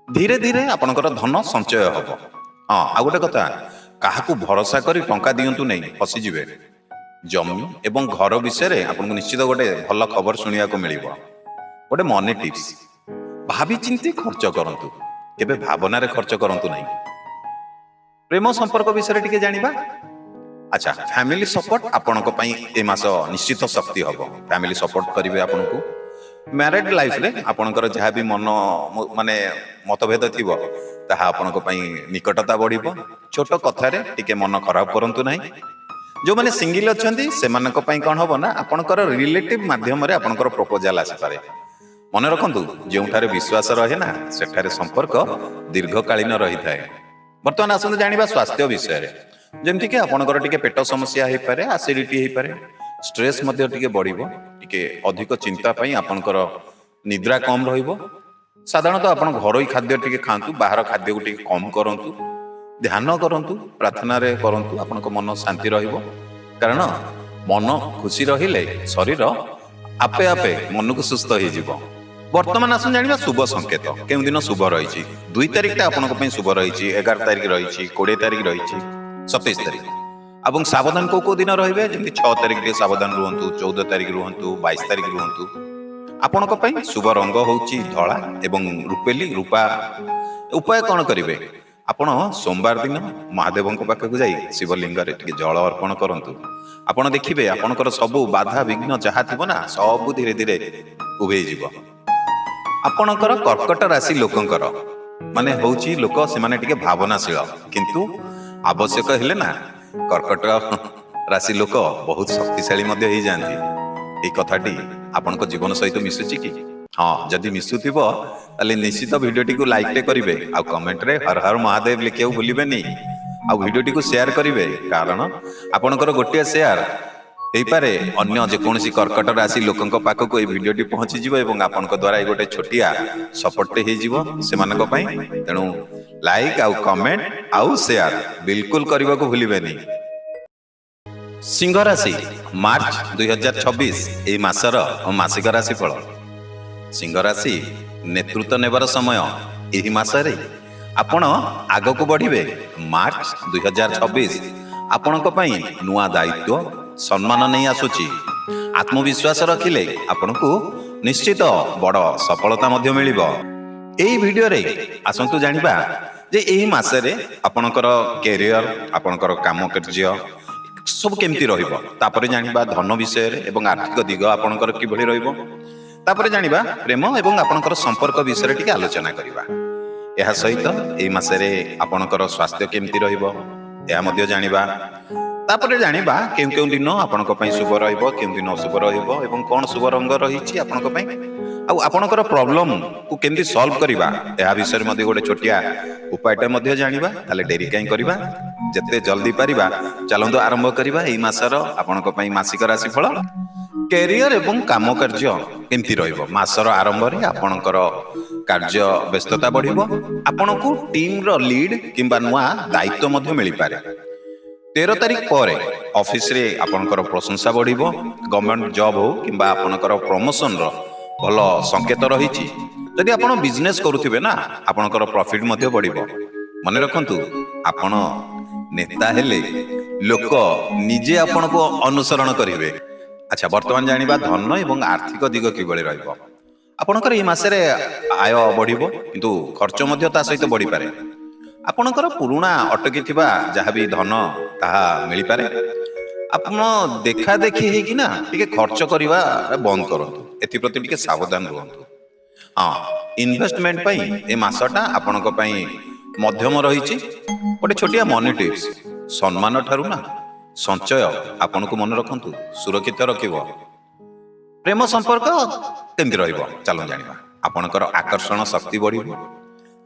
धीरे धीरे आपणकर धन संचय हबो हां आ गोटे कथा काहाकू भरोसा करी टंका दियंतु नहीं फसी जिवे जमी एवं घर विषय रे आपनको निश्चित गोटे भल खबर सुनिया को मिलिबो गोटे मनी टिप्स भाभी चिंती खर्च करंतु केबे भावना रे खर्च करंतु नहीं प्रेम संपर्क विषय रे टिके जानिबा अच्छा फैमिली सपोर्ट आपनको पई ए मास निश्चित शक्ति हबो फैमिली सपोर्ट करिवे आपनको ମ୍ୟାରେଡ୍ ଲାଇଫରେ ଆପଣଙ୍କର ଯାହା ବି ମନ ମାନେ ମତଭେଦ ଥିବ ତାହା ଆପଣଙ୍କ ପାଇଁ ନିକଟତା ବଢ଼ିବ। ଛୋଟ କଥାରେ ଟିକେ ମନ ଖରାପ କରନ୍ତୁ ନାହିଁ। ଯେଉଁମାନେ ସିଙ୍ଗିଲ ଅଛନ୍ତି ସେମାନଙ୍କ ପାଇଁ କ'ଣ ହବ ନା ଆପଣଙ୍କର ରିଲେଟିଭ ମାଧ୍ୟମରେ ଆପଣଙ୍କର ପ୍ରପୋଜାଲ ଆସିପାରେ। ମନେ ରଖନ୍ତୁ, ଯେଉଁଠାରେ ବିଶ୍ୱାସ ରହେ ନା ସେଠାରେ ସମ୍ପର୍କ ଦୀର୍ଘକାଳୀନ ରହିଥାଏ। ବର୍ତ୍ତମାନ ଆସନ୍ତୁ ଜାଣିବା ସ୍ୱାସ୍ଥ୍ୟ ବିଷୟରେ। ଯେମିତିକି ଆପଣଙ୍କର ଟିକେ ପେଟ ସମସ୍ୟା ହେଇପାରେ, ଆସିଡିଟି ହେଇପାରେ, ଷ୍ଟ୍ରେସ୍ ମଧ୍ୟ ଟିକେ ବଢ଼ିବ, ଟିକେ ଅଧିକ ଚିନ୍ତା ପାଇଁ ଆପଣଙ୍କର ନିଦ୍ରା କମ୍ ରହିବ। ସାଧାରଣତଃ ଆପଣ ଘରୋଇ ଖାଦ୍ୟ ଟିକେ ଖାଆନ୍ତୁ, ବାହାର ଖାଦ୍ୟକୁ ଟିକେ କମ୍ କରନ୍ତୁ, ଧ୍ୟାନ କରନ୍ତୁ, ପ୍ରାର୍ଥନାରେ କରନ୍ତୁ, ଆପଣଙ୍କ ମନ ଶାନ୍ତି ରହିବ। କାରଣ ମନ ଖୁସି ରହିଲେ ଶରୀର ଆପେ ଆପେ ମନକୁ ସୁସ୍ଥ ହେଇଯିବ। ବର୍ତ୍ତମାନ ଆସନ୍ତୁ ଜାଣିବା ଶୁଭ ସଂକେତ। କେଉଁ ଦିନ ଶୁଭ ରହିଛି? 2 ତାରିଖଟା ଆପଣଙ୍କ ପାଇଁ ଶୁଭ ରହିଛି, 11 ତାରିଖ ରହିଛି, 20 ତାରିଖ ରହିଛି, 27 ତାରିଖ। ଏବଂ ସାବଧାନ କୋଉ ଦିନ ରହିବେ? ଯେମିତି 6 ତାରିଖ ଟିକେ ସାବଧାନ ରୁହନ୍ତୁ, 14 ତାରିଖ ରୁହନ୍ତୁ, 22 ତାରିଖ ରୁହନ୍ତୁ। ଆପଣଙ୍କ ପାଇଁ ଶୁଭ ରଙ୍ଗ ହେଉଛି ଧଳା ଏବଂ ରୂପେଲି ରୂପା। ଉପାୟ କ'ଣ କରିବେ? ଆପଣ ସୋମବାର ଦିନ ମହାଦେବଙ୍କ ପାଖକୁ ଯାଇ ଶିବଲିଙ୍ଗରେ ଟିକେ ଜଳ ଅର୍ପଣ କରନ୍ତୁ। ଆପଣ ଦେଖିବେ ଆପଣଙ୍କର ସବୁ ବାଧା ବିଘ୍ନ ଯାହା ଥିବ ନା ସବୁ ଧୀରେ ଧୀରେ ଉଭେଇଯିବ। ଆପଣଙ୍କର କର୍କଟ ରାଶି ଲୋକଙ୍କର ମାନେ ହେଉଛି ଲୋକ ସେମାନେ ଟିକେ ଭାବନାଶୀଳ, କିନ୍ତୁ ଆବଶ୍ୟକ ହେଲେ ନା କର୍କଟ ରାଶି ଲୋକ ବହୁତ ଶକ୍ତିଶାଳୀ ମଧ୍ୟ ହେଇଯାଆନ୍ତି। ଏଇ କଥାଟି ଆପଣଙ୍କ ଜୀବନ ସହିତ ମିଶୁଛି କି? ହଁ, ଯଦି ମିଶୁଥିବ ତାହେଲେ ନିଶ୍ଚିତ ଭିଡ଼ିଓଟିକୁ ଲାଇକ୍ଟେ କରିବେ, ଆଉ କମେଣ୍ଟରେ ହର ହର ମହାଦେବ ଲେଖିବାକୁ ଭୁଲିବେନି। ଆଉ ଭିଡ଼ିଓଟିକୁ ସେୟାର କରିବେ, କାରଣ ଆପଣଙ୍କର ଗୋଟିଏ ସେୟାର ହେଇପାରେ ଅନ୍ୟ ଯେକୌଣସି କର୍କଟ ରାଶି ଲୋକଙ୍କ ପାଖକୁ ଏହି ଭିଡ଼ିଓଟି ପହଞ୍ଚିଯିବ ଏବଂ ଆପଣଙ୍କ ଦ୍ୱାରା ଏଇ ଗୋଟେ ଛୋଟିଆ ସପୋର୍ଟଟେ ହେଇଯିବ ସେମାନଙ୍କ ପାଇଁ। ତେଣୁ ଲାଇକ୍ ଆଉ କମେଣ୍ଟ ଆଉ ସେୟାର ବିଲକୁଲ କରିବାକୁ ଭୁଲିବେନି। ସିଂହ ରାଶି ମାର୍ଚ୍ଚ 2026 ଏହି ମାସର ମାସିକ ରାଶିଫଳ। ସିଂହ ରାଶି ନେତୃତ୍ୱ ନେବାର ସମୟ ଏହି ମାସରେ। ଆପଣ ଆଗକୁ ବଢ଼ିବେ। ମାର୍ଚ୍ଚ 2026 ଆପଣଙ୍କ ପାଇଁ ନୂଆ ଦାୟିତ୍ୱ ସମ୍ମାନ ନେଇ ଆସୁଛି। ଆତ୍ମବିଶ୍ୱାସ ରଖିଲେ ଆପଣଙ୍କୁ ନିଶ୍ଚିତ ବଡ଼ ସଫଳତା ମଧ୍ୟ ମିଳିବ। ଏହି ଭିଡ଼ିଓରେ ଆସନ୍ତୁ ଜାଣିବା ଯେ ଏହି ମାସରେ ଆପଣଙ୍କର କ୍ୟାରିୟର, ଆପଣଙ୍କର କାମ କାର୍ଯ୍ୟ ସବୁ କେମିତି ରହିବ। ତାପରେ ଜାଣିବା ଧନ ବିଷୟରେ ଏବଂ ଆର୍ଥିକ ଦିଗ ଆପଣଙ୍କର କିଭଳି ରହିବ। ତାପରେ ଜାଣିବା ପ୍ରେମ ଏବଂ ଆପଣଙ୍କର ସମ୍ପର୍କ ବିଷୟରେ ଟିକେ ଆଲୋଚନା କରିବା। ଏହା ସହିତ ଏହି ମାସରେ ଆପଣଙ୍କର ସ୍ୱାସ୍ଥ୍ୟ କେମିତି ରହିବ ଏହା ମଧ୍ୟ ଜାଣିବା। ତାପରେ ଜାଣିବା କେଉଁ କେଉଁ ଦିନ ଆପଣଙ୍କ ପାଇଁ ଶୁଭ ରହିବ, କେଉଁ ଦିନ ଅଶୁଭ ରହିବ ଏବଂ କ'ଣ ଶୁଭ ରଙ୍ଗ ରହିଛି ଆପଣଙ୍କ ପାଇଁ, ଆଉ ଆପଣଙ୍କର ପ୍ରୋବ୍ଲେମକୁ କେମିତି ସଲ୍ଭ କରିବା ଏହା ବିଷୟରେ ମଧ୍ୟ ଗୋଟେ ଛୋଟିଆ ଉପାୟଟା ମଧ୍ୟ ଜାଣିବା। ତାହେଲେ ଡେରି କାହିଁ କରିବା, ଯେତେ ଜଲ୍ଦି ପାରିବା ଚାଲନ୍ତୁ ଆରମ୍ଭ କରିବା ଏହି ମାସର ଆପଣଙ୍କ ପାଇଁ ମାସିକ ରାଶିଫଳ। କ୍ୟାରିୟର ଏବଂ କାମ କାର୍ଯ୍ୟ କେମିତି ରହିବ? ମାସର ଆରମ୍ଭରେ ଆପଣଙ୍କର କାର୍ଯ୍ୟ ବ୍ୟସ୍ତତା ବଢ଼ିବ। ଆପଣଙ୍କୁ ଟିମ୍ର ଲିଡ୍ କିମ୍ବା ନୂଆ ଦାୟିତ୍ୱ ମଧ୍ୟ ମିଳିପାରେ। 13 ତାରିଖ ପରେ ଅଫିସରେ ଆପଣଙ୍କର ପ୍ରଶଂସା ବଢ଼ିବ। ଗଭର୍ଣ୍ଣମେଣ୍ଟ ଜବ୍ ହଉ କିମ୍ବା ଆପଣଙ୍କର ପ୍ରମୋସନର ଭଲ ସଂକେତ ରହିଛି। ଯଦି ଆପଣ ବିଜନେସ୍ କରୁଥିବେ ନା ଆପଣଙ୍କର ପ୍ରଫିଟ୍ ମଧ୍ୟ ବଢ଼ିବ। ମନେ ରଖନ୍ତୁ, ଆପଣ ନେତା ହେଲେ ଲୋକ ନିଜେ ଆପଣଙ୍କୁ ଅନୁସରଣ କରିବେ। ଆଚ୍ଛା, ବର୍ତ୍ତମାନ ଜାଣିବା ଧନ ଏବଂ ଆର୍ଥିକ ଦିଗ କିଭଳି ରହିବ। ଆପଣଙ୍କର ଏହି ମାସରେ ଆୟ ବଢ଼ିବ, କିନ୍ତୁ ଖର୍ଚ୍ଚ ମଧ୍ୟ ତା ସହିତ ବଢ଼ିପାରେ। ଆପଣଙ୍କର ପୁରୁଣା ଅଟକିଥିବା ଯାହା ବି ଧନ ତାହା ମିଳିପାରେ। ଆପଣ ଦେଖାଦେଖି ହେଇକି ନା ଟିକେ ଖର୍ଚ୍ଚ କରିବା ବନ୍ଦ କରନ୍ତୁ, ଏଥିପ୍ରତି ଟିକେ ସାବଧାନ ରୁହନ୍ତୁ। ହଁ, ଇନଭେଷ୍ଟମେଣ୍ଟ ପାଇଁ ଏ ମାସଟା ଆପଣଙ୍କ ପାଇଁ ମଧ୍ୟମ ରହିଛି। ଗୋଟେ ଛୋଟିଆ ମନି ଟିପ୍ସ, ସମ୍ମାନ ଠାରୁ ନା ସଞ୍ଚୟ ଆପଣଙ୍କୁ ମନେ ରଖନ୍ତୁ ସୁରକ୍ଷିତ ରଖିବ। ପ୍ରେମ ସମ୍ପର୍କ କେମିତି ରହିବ ଚାଲନ୍ତୁ ଜାଣିବା। ଆପଣଙ୍କର ଆକର୍ଷଣ ଶକ୍ତି ବଢ଼ିବ।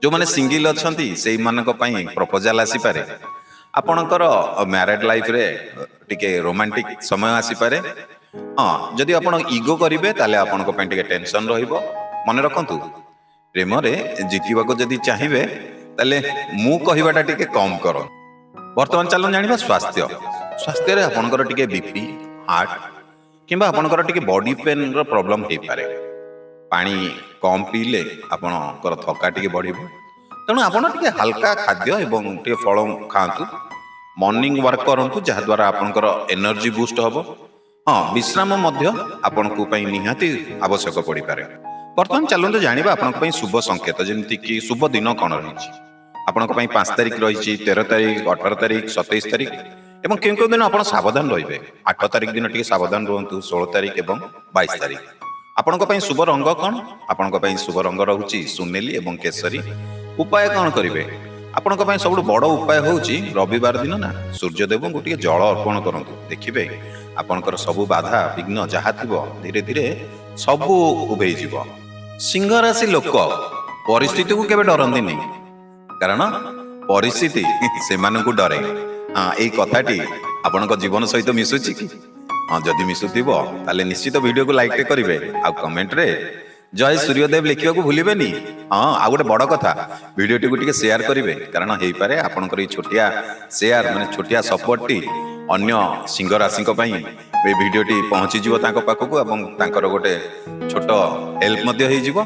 ଯେଉଁମାନେ ସିଙ୍ଗିଲ ଅଛନ୍ତି ସେଇମାନଙ୍କ ପାଇଁ ପ୍ରପୋଜାଲ ଆସିପାରେ। ଆପଣଙ୍କର ମ୍ୟାରେଡ୍ ଲାଇଫରେ ଟିକେ ରୋମାଣ୍ଟିକ ସମୟ ଆସିପାରେ। ହଁ, ଯଦି ଆପଣ ଇଗୋ କରିବେ ତାହେଲେ ଆପଣଙ୍କ ପାଇଁ ଟିକେ ଟେନସନ ରହିବ। ମନେ ରଖନ୍ତୁ, ପ୍ରେମରେ ଜିତିବାକୁ ଯଦି ଚାହିଁବେ ତାହେଲେ ମୁଁ କହିବାଟା ଟିକେ କମ୍ କର। ବର୍ତ୍ତମାନ ଚାଲନ୍ତୁ ଜାଣିବା ସ୍ୱାସ୍ଥ୍ୟ। ସ୍ୱାସ୍ଥ୍ୟରେ ଆପଣଙ୍କର ଟିକେ ବିପି, ହାର୍ଟ କିମ୍ବା ଆପଣଙ୍କର ଟିକେ ବଡି ପେନ୍ର ପ୍ରୋବ୍ଲେମ୍ ହେଇପାରେ। ପାଣି କମ୍ ପିଇଲେ ଆପଣଙ୍କର ଥକା ଟିକେ ବଢ଼ିବ। ତେଣୁ ଆପଣ ଟିକେ ହାଲକା ଖାଦ୍ୟ ଏବଂ ଟିକେ ଫଳ ଖାଆନ୍ତୁ। ମର୍ଣ୍ଣିଂ ୱାର୍କ କରନ୍ତୁ, ଯାହାଦ୍ୱାରା ଆପଣଙ୍କର ଏନର୍ଜି ବୁଷ୍ଟ ହେବ। ହଁ, ବିଶ୍ରାମ ମଧ୍ୟ ଆପଣଙ୍କ ପାଇଁ ନିହାତି ଆବଶ୍ୟକ ପଡ଼ିପାରେ। ବର୍ତ୍ତମାନ ଚାଲନ୍ତୁ ଜାଣିବା ଆପଣଙ୍କ ପାଇଁ ଶୁଭ ସଂକେତ, ଯେମିତିକି ଶୁଭ ଦିନ କ'ଣ ରହିଛି। ଆପଣଙ୍କ ପାଇଁ 5 ତାରିଖ ରହିଛି, 13 ତାରିଖ, 18 ତାରିଖ, 27 ତାରିଖ ଏବଂ କେଉଁ କେଉଁ ଦିନ ଆପଣ ସାବଧାନ ରହିବେ। 8 ତାରିଖ ଦିନ ଟିକେ ସାବଧାନ ରୁହନ୍ତୁ, 16 ତାରିଖ ଏବଂ 22 ତାରିଖ। ଆପଣଙ୍କ ପାଇଁ ଶୁଭ ରଙ୍ଗ କ'ଣ? ଆପଣଙ୍କ ପାଇଁ ଶୁଭ ରଙ୍ଗ ରହୁଛି ସୁନେଲି ଏବଂ କେଶରୀ। ଉପାୟ କ'ଣ କରିବେ? ଆପଣଙ୍କ ପାଇଁ ସବୁଠୁ ବଡ଼ ଉପାୟ ହେଉଛି ରବିବାର ଦିନ ନା ସୂର୍ଯ୍ୟଦେବଙ୍କୁ ଟିକେ ଜଳ ଅର୍ପଣ କରନ୍ତୁ। ଦେଖିବେ ଆପଣଙ୍କର ସବୁ ବାଧା ବିଘ୍ନ ଯାହା ଥିବ ଧୀରେ ଧୀରେ ସବୁ ଉଭେଇଯିବ। ସିଂହ ରାଶି ଲୋକ ପରିସ୍ଥିତିକୁ କେବେ ଡରନ୍ତିନି, କାରଣ ପରିସ୍ଥିତି ସେମାନଙ୍କୁ ଡରେ। ଏଇ କଥାଟି ଆପଣଙ୍କ ଜୀବନ ସହିତ ମିଶୁଛି କି? ଯଦି ମିଶୁଥିବ ତାହେଲେ ନିଶ୍ଚିତ ଭିଡ଼ିଓକୁ ଲାଇକ୍ଟେ କରିବେ, ଆଉ କମେଣ୍ଟରେ ଜୟ ସୂର୍ଯ୍ୟଦେବ ଲେଖିବାକୁ ଭୁଲିବେନି। ଆଉ ଗୋଟେ ବଡ଼ କଥା, ଭିଡ଼ିଓଟିକୁ ଟିକେ ସେୟାର କରିବେ, କାରଣ ହେଇପାରେ ଆପଣଙ୍କର ଏଇ ଛୋଟିଆ ସେୟାର ମାନେ ଛୋଟିଆ ସପୋର୍ଟଟି ଅନ୍ୟ ସିଂହ ରାଶିଙ୍କ ପାଇଁ ଏ ଭିଡ଼ିଓଟି ପହଞ୍ଚିଯିବ ତାଙ୍କ ପାଖକୁ ଏବଂ ତାଙ୍କର ଗୋଟେ ଛୋଟ ହେଲ୍ପ ମଧ୍ୟ ହେଇଯିବ।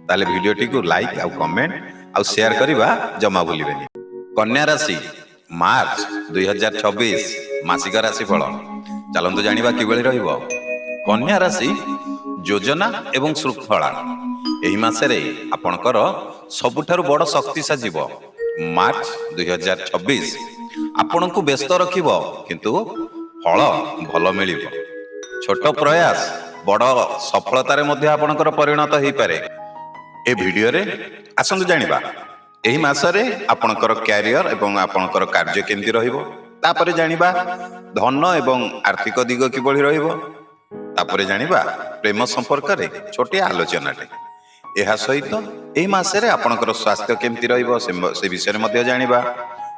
ତାହେଲେ ଭିଡ଼ିଓଟିକୁ ଲାଇକ୍ ଆଉ କମେଣ୍ଟ ଆଉ ସେୟାର କରିବା ଜମା ଭୁଲିବେନି। କନ୍ୟା ରାଶି ମାର୍ଚ୍ଚ 2026 ମାସିକ ରାଶିଫଳ ଚାଲନ୍ତୁ ଜାଣିବା କିଭଳି ରହିବ। କନ୍ୟା ରାଶି ଯୋଜନା ଏବଂ ଶୃଙ୍ଖଳା ଏହି ମାସରେ ଆପଣଙ୍କର ସବୁଠାରୁ ବଡ଼ ଶକ୍ତି ସାଜିବ। ମାର୍ଚ୍ଚ 2026 ଆପଣଙ୍କୁ ବ୍ୟସ୍ତ ରଖିବ, କିନ୍ତୁ ଫଳ ଭଲ ମିଳିବ। ଛୋଟ ପ୍ରୟାସ ବଡ଼ ସଫଳତାରେ ମଧ୍ୟ ଆପଣଙ୍କର ପରିଣତ ହେଇପାରେ। ଏ ଭିଡ଼ିଓରେ ଆସନ୍ତୁ ଜାଣିବା ଏହି ମାସରେ ଆପଣଙ୍କର କ୍ୟାରିୟର ଏବଂ ଆପଣଙ୍କର କାର୍ଯ୍ୟ କେମିତି ରହିବ। ତାପରେ ଜାଣିବା ଧନ ଏବଂ ଆର୍ଥିକ ଦିଗ କିଭଳି ରହିବ। ତାପରେ ଜାଣିବା ପ୍ରେମ ସମ୍ପର୍କରେ ଛୋଟିଆ ଆଲୋଚନାଟେ। ଏହା ସହିତ ଏହି ମାସରେ ଆପଣଙ୍କର ସ୍ୱାସ୍ଥ୍ୟ କେମିତି ରହିବ ସେ ବିଷୟରେ ମଧ୍ୟ ଜାଣିବା।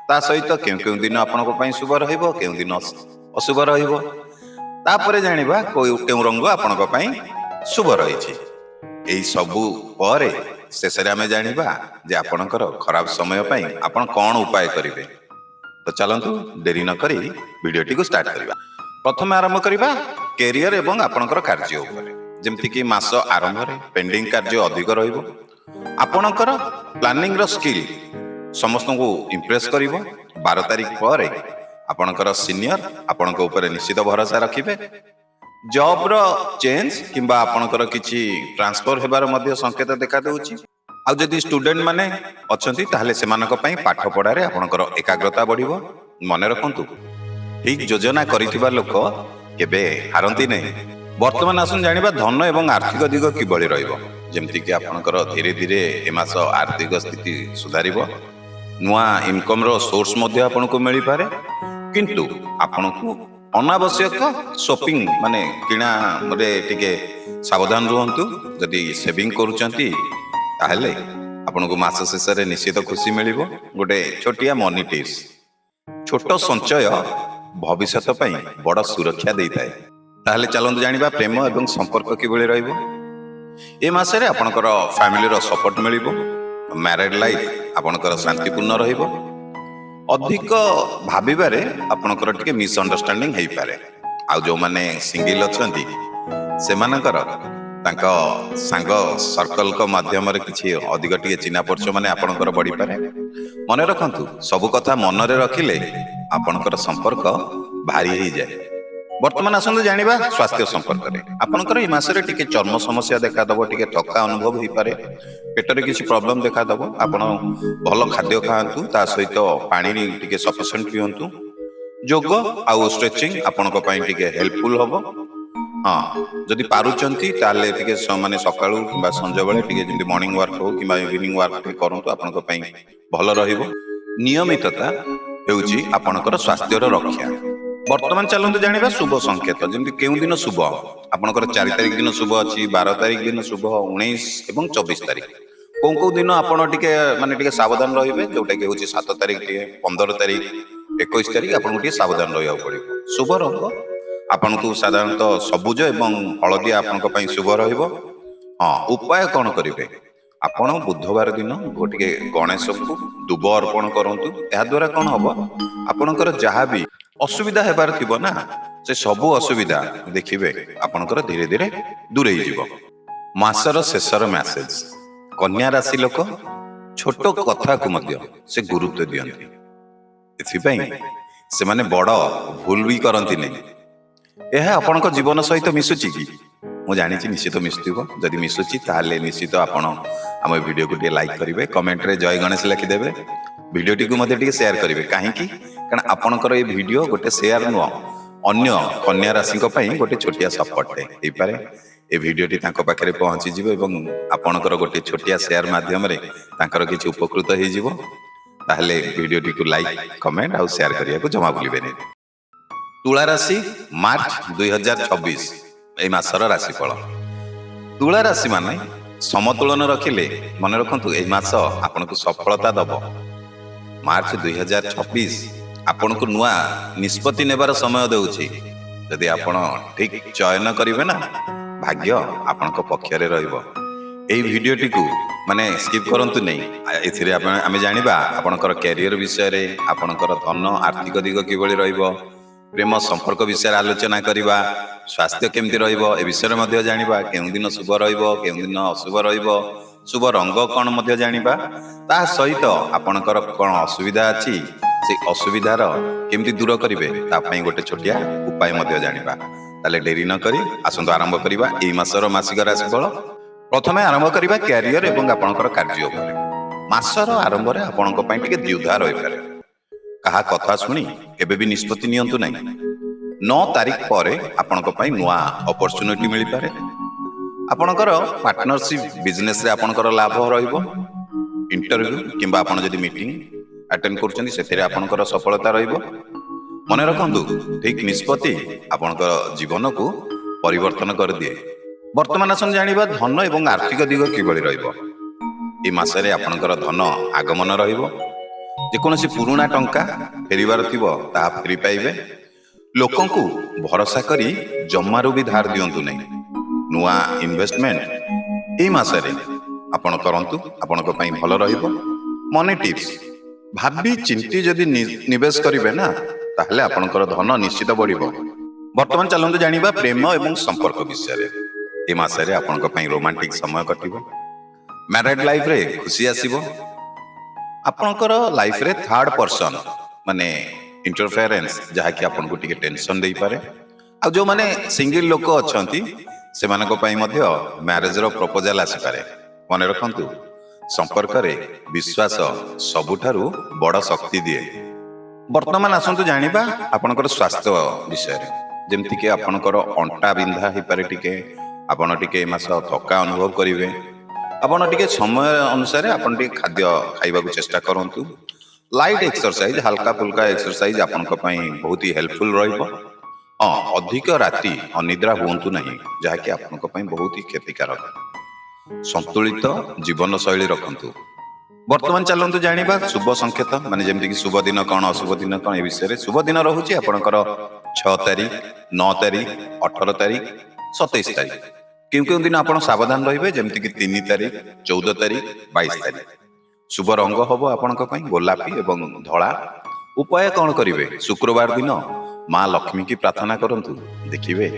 ତା ସହିତ କେଉଁ କେଉଁ ଦିନ ଆପଣଙ୍କ ପାଇଁ ଶୁଭ ରହିବ, କେଉଁ ଦିନ ଅଶୁଭ ରହିବ। ତାପରେ ଜାଣିବା କେଉଁ ରଙ୍ଗ ଆପଣଙ୍କ ପାଇଁ ଶୁଭ ରହିଛି। ଏହି ସବୁ ପରେ ଶେଷରେ ଆମେ ଜାଣିବା ଯେ ଆପଣଙ୍କର ଖରାପ ସମୟ ପାଇଁ ଆପଣ କ'ଣ ଉପାୟ କରିବେ। ତ ଚାଲନ୍ତୁ ଡେରି ନ କରି ଭିଡ଼ିଓଟିକୁ ଷ୍ଟାର୍ଟ କରିବା। ପ୍ରଥମେ ଆରମ୍ଭ କରିବା କ୍ୟାରିୟର ଏବଂ ଆପଣଙ୍କର କାର୍ଯ୍ୟ ଉପରେ। ଯେମିତିକି ମାସ ଆରମ୍ଭରେ ପେଣ୍ଡିଂ କାର୍ଯ୍ୟ ଅଧିକ ରହିବ। ଆପଣଙ୍କର ପ୍ଲାନିଂର ସ୍କିଲ୍ ସମସ୍ତଙ୍କୁ ଇମ୍ପ୍ରେସ୍ କରିବ। 12 ତାରିଖ ପରେ ଆପଣଙ୍କର ସିନିୟର ଆପଣଙ୍କ ଉପରେ ନିଶ୍ଚିତ ଭରସା ରଖିବେ। ଜବ୍ର ଚେଞ୍ଜ କିମ୍ବା ଆପଣଙ୍କର କିଛି ଟ୍ରାନ୍ସଫର ହେବାର ମଧ୍ୟ ସଂକେତ ଦେଖାଦେଉଛି। ଆଉ ଯଦି ଷ୍ଟୁଡେଣ୍ଟ ମାନେ ଅଛନ୍ତି ତାହେଲେ ସେମାନଙ୍କ ପାଇଁ ପାଠ ପଢ଼ାରେ ଆପଣଙ୍କର ଏକାଗ୍ରତା ବଢ଼ିବ। ମନେ ରଖନ୍ତୁ, ଠିକ୍ ଯୋଜନା କରିଥିବା ଲୋକ କେବେ ହାରନ୍ତି ନାହିଁ। ବର୍ତ୍ତମାନ ଆସନ୍ତୁ ଜାଣିବା ଧନ ଏବଂ ଆର୍ଥିକ ଦିଗ କିଭଳି ରହିବ। ଯେମିତିକି ଆପଣଙ୍କର ଧୀରେ ଧୀରେ ଏ ମାସ ଆର୍ଥିକ ସ୍ଥିତି ସୁଧାରିବ। ନୂଆ ଇନକମ୍ର ସୋର୍ସ ମଧ୍ୟ ଆପଣଙ୍କୁ ମିଳିପାରେ, କିନ୍ତୁ ଆପଣଙ୍କୁ ଅନାବଶ୍ୟକ ସପିଂ ମାନେ କିଣାରେ ଟିକେ ସାବଧାନ ରୁହନ୍ତୁ। ଯଦି ସେଭିଂ କରୁଛନ୍ତି ତାହେଲେ ଆପଣଙ୍କୁ ମାସ ଶେଷରେ ନିଶ୍ଚିତ ଖୁସି ମିଳିବ। ଗୋଟେ ଛୋଟିଆ ମନି ଟିପ୍ସ, ଛୋଟ ସଞ୍ଚୟ ଭବିଷ୍ୟତ ପାଇଁ ବଡ଼ ସୁରକ୍ଷା ଦେଇଥାଏ। ତାହେଲେ ଚାଲନ୍ତୁ ଜାଣିବା ପ୍ରେମ ଏବଂ ସମ୍ପର୍କ କିଭଳି ରହିବ। ଏ ମାସରେ ଆପଣଙ୍କର ଫ୍ୟାମିଲିର ସପୋର୍ଟ ମିଳିବ। ମ୍ୟାରେଡ୍ ଲାଇଫ୍ ଆପଣଙ୍କର ଶାନ୍ତିପୂର୍ଣ୍ଣ ରହିବ। ଅଧିକ ଭାବିବାରେ ଆପଣଙ୍କର ଟିକେ ମିସ୍ଅଣ୍ଡରଷ୍ଟାଣ୍ଡିଂ ହେଇପାରେ। ଆଉ ଯେଉଁମାନେ ସିଙ୍ଗିଲ ଅଛନ୍ତି ସେମାନଙ୍କର ତାଙ୍କ ସାଙ୍ଗ ସର୍କଲଙ୍କ ମାଧ୍ୟମରେ କିଛି ଅଧିକ ଟିକେ ଚିହ୍ନା ପରିଚୟ ମାନେ ଆପଣଙ୍କର ବଢ଼ିପାରେ। ମନେ ରଖନ୍ତୁ, ସବୁ କଥା ମନରେ ରଖିଲେ ଆପଣଙ୍କର ସମ୍ପର୍କ ଭାରି ହେଇଯାଏ। ବର୍ତ୍ତମାନ ଆସନ୍ତୁ ଜାଣିବା ସ୍ୱାସ୍ଥ୍ୟ ସମ୍ପର୍କରେ। ଆପଣଙ୍କର ଏହି ମାସରେ ଟିକେ ଚର୍ମ ସମସ୍ୟା ଦେଖାଦେବ, ଟିକେ ଥକା ଅନୁଭବ ହେଇପାରେ, ପେଟରେ କିଛି ପ୍ରୋବ୍ଲେମ ଦେଖାଦେବ। ଆପଣ ଭଲ ଖାଦ୍ୟ ଖାଆନ୍ତୁ, ତା ସହିତ ପାଣି ଟିକେ ସଫିସିଏଣ୍ଟ ପିଅନ୍ତୁ। ଯୋଗ ଆଉ ଷ୍ଟ୍ରେଚିଂ ଆପଣଙ୍କ ପାଇଁ ଟିକେ ହେଲ୍ପଫୁଲ୍ ହବ। ଯଦି ପାରୁଛନ୍ତି ତାହେଲେ ଟିକେ ମାନେ ସକାଳୁ କିମ୍ବା ସଞ୍ଜବେଳେ ଟିକେ ଯେମିତି ମର୍ଣ୍ଣିଂ ୱାର୍କ ହଉ କିମ୍ବା ଇଭିନିଂ ୱାର୍କ ଟିକେ କରନ୍ତୁ, ଆପଣଙ୍କ ପାଇଁ ଭଲ ରହିବ। ନିୟମିତତା ହେଉଛି ଆପଣଙ୍କର ସ୍ୱାସ୍ଥ୍ୟର ରକ୍ଷା। ବର୍ତ୍ତମାନ ଚାଲନ୍ତୁ ଜାଣିବା ଶୁଭ ସଂକେତ। ଯେମିତି କେଉଁ ଦିନ ଶୁଭ ଆପଣଙ୍କର 4 ତାରିଖ ଦିନ ଶୁଭ ଅଛି, 12 ତାରିଖ ଦିନ ଶୁଭ, 19 ଏବଂ 24 ତାରିଖ। କୋଉ ଦିନ ଆପଣ ଟିକେ ସାବଧାନ ରହିବେ, ଯୋଉଟାକି ହେଉଛି 7 ତାରିଖ, ଟିକେ 15 ତାରିଖ, 21 ତାରିଖ ଆପଣଙ୍କୁ ଟିକେ ସାବଧାନ ରହିବାକୁ ପଡ଼ିବ। ଶୁଭ ରଙ୍ଗ ଆପଣଙ୍କୁ ସାଧାରଣତଃ ସବୁଜ ଏବଂ ହଳଦିଆ ଆପଣଙ୍କ ପାଇଁ ଶୁଭ ରହିବ। ଉପାୟ କ'ଣ କରିବେ? ଆପଣ ବୁଧବାର ଦିନ ଟିକେ ଗଣେଶଙ୍କୁ ଦୁବ ଅର୍ପଣ କରନ୍ତୁ। ଏହାଦ୍ୱାରା କ'ଣ ହବ, ଆପଣଙ୍କର ଯାହା ବି ଅସୁବିଧା ହେବାର ଥିବ ନା, ସେ ସବୁ ଅସୁବିଧା ଦେଖିବେ ଆପଣଙ୍କର ଧୀରେ ଧୀରେ ଦୂରେଇ ଯିବ। ମାସର ଶେଷର ମେସେଜ, କନ୍ୟା ରାଶି ଲୋକ ଛୋଟ କଥାକୁ ମଧ୍ୟ ସେ ଗୁରୁତ୍ୱ ଦିଅନ୍ତି। ଏଥିପାଇଁ ସେମାନେ ବଡ଼ ଭୁଲ ବି କରନ୍ତି ନାହିଁ। ଏହା ଆପଣଙ୍କ ଜୀବନ ସହିତ ମିଶୁଛି କି? ମୁଁ ଜାଣିଛି ନିଶ୍ଚିତ ମିଶୁଥିବ। ଯଦି ମିଶୁଛି ତାହେଲେ ନିଶ୍ଚିତ ଆପଣ ଆମ ଏ ଭିଡ଼ିଓକୁ ଟିକେ ଲାଇକ୍ କରିବେ, କମେଣ୍ଟରେ ଜୟ ଗଣେଶ ଲେଖିଦେବେ। ଭିଡ଼ିଓଟିକୁ ମଧ୍ୟ ଟିକେ ସେୟାର କରିବେ। କାହିଁକି? କାରଣ ଆପଣଙ୍କର এই ଭିଡ଼ିଓ ଗୋଟେ ସେୟାର ନୁହଁ, ଅନ୍ୟ କନ୍ୟା ରାଶିଙ୍କ ପାଇଁ ଗୋଟେ ଛୋଟିଆ ସପୋର୍ଟଟେ ହେଇପାରେ। ए भिडियोटी तांको पाखरे पहुंची जिवो एवं आपणकर गोटे छोटिया शेयर माध्यम तांकर किछि उपकृत हो जिवो ताहले भिडियोटी को लाइक कमेंट और शेयर करिया को जमा भूलिबेनी। तुला राशि मार्च 2026 ए मासर राशिफल। तुला राशि माने समतुलन रखिले मन रखंतु ए मास आपनको सफलता दबो। मार्च 2026 आपनको नुआ निष्पत्ति नेबार समय देउछि। यदि आपण ठीक चयन करिवे ना भाग्य आपनको पक्षरे रहइबो। एई भिडियोटी को माने स्किप करंतु नै। एथिरे आमे जानिबा आपनकर कैरियर विषय रे आपनकर धन आर्थिक दिग किबळी रहइबो, प्रेम संपर्क विषय आलोचना करिबा, स्वास्थ्य केमति रहइबो ए विषय मध्ये जानिबा, केउ दिन शुभ रहइबो केउ दिन अशुभ रहइबो, शुभ रंग कोन मध्ये जानिबा, ता सहित आपनकर कोन असुविधा अछि से असुविधार केमति दूर करिवे ता पई गोटे छोटिया उपाय मध्ये जानिबा। ताले देरी न करी आसंत आरंभ करिबा एई मासर मासिक राशिफल। प्रथमे आरंभ करिबा कैरियर एवं आपनकर कार्य उपरे। मासर आरंभ रे आपनक पई टिके द्युधा रहि पारे। कहा कथा सुनी केबे भी निष्पत्ति नियंतु नै। 9 तारिख परे आपनक पई नुआ अपॉर्चुनिटी मिलि पारे। आपनकर पार्टनरशिप बिजनेस रे आपनकर लाभ रहइबो। इंटरव्यू किंबा आपन जदि मीटिंग अटेंड करछन्ती सेथिरे आपनकर सफलता रहइबो। मने रखंतु ठीक निष्पत्ति आपनकर जीवन को परिवर्तन कर दिए। वर्तमान आसन जानिबा धन एवं आर्थिक दिग किबळी रहइबो। ए मासरे आपनकर धन आगमन रहइबो। जे कोनोसी पुराना टंका फेरिबार थिबो ता फेरि पाइबे। लोकंकु भरोसा करी जम्मारू भी धार दियंतु नै। नुआ इन्वेस्टमेंट ए मासरे आपण करंतु आपनक पई भलो रहइबो। मनी टिप्स भाबी चिंती जदि निवेश करिवे ना ताहले आपनकर धन निश्चित बढ़िबो। वर्तमान चलंतु जानिबा प्रेम एवं संपर्क विषय रे। ए मासरे आपनक पई रोमांटिक समय कटिबो। मैरिड लाइफ रे खुशी आसीबो। आपनकर लाइफ रे थर्ड पर्सन माने इंटरफेरेंस जहा कि आपनको टिके टेंशन देई पारे। आ जो माने सिंगल लोक अछंती सेमानको पई मध्य मैरिज रो प्रपोजल आसी पारे। मने रखंतु संपर्क रे विश्वास सबुठारु बड़ शक्ति दिए। वर्तमान आसंतु जानिबा आपनकर स्वास्थ्य विषय रे। जेमति कि आपनकर अंटा बिंधा हे पारे टिके आपण टिके मास थका अनुभव करिवे। आपण टिके समय अनुसार आपण टिके खाद्य खाइबा को चेष्टा करंतु। लाइट एक्सरसाइज हल्का फुल्का एक्सरसाइज आपनक पई बहुत ही हेल्पफुल रहइबो। अधिक राति अनिद्रा होंतु नहीं जहा कि आपनक पई बहुत ही क्षतिकारक। संतुलित जीवन शैली रखंतु। वर्तमान चलंतु जानिबा शुभ संकेत माने जेमति कि शुभ दिन कोन अशुभ दिन कोन ए विषय रे। शुभ दिन रहुची आपनकर 6 तारिख 9 तारिख 18 तारिख 27 तारिख। केउ दिन आपण सावधान रहिबे जेमति कि 3 तारिख 14 तारिख 22 तारिख। शुभ रंग हबो आपनक पई गोलापी एवं धळा। उपाय कोन करिवे शुक्रवार दिन मां लक्ष्मी की प्रार्थना करंतु। देखिबे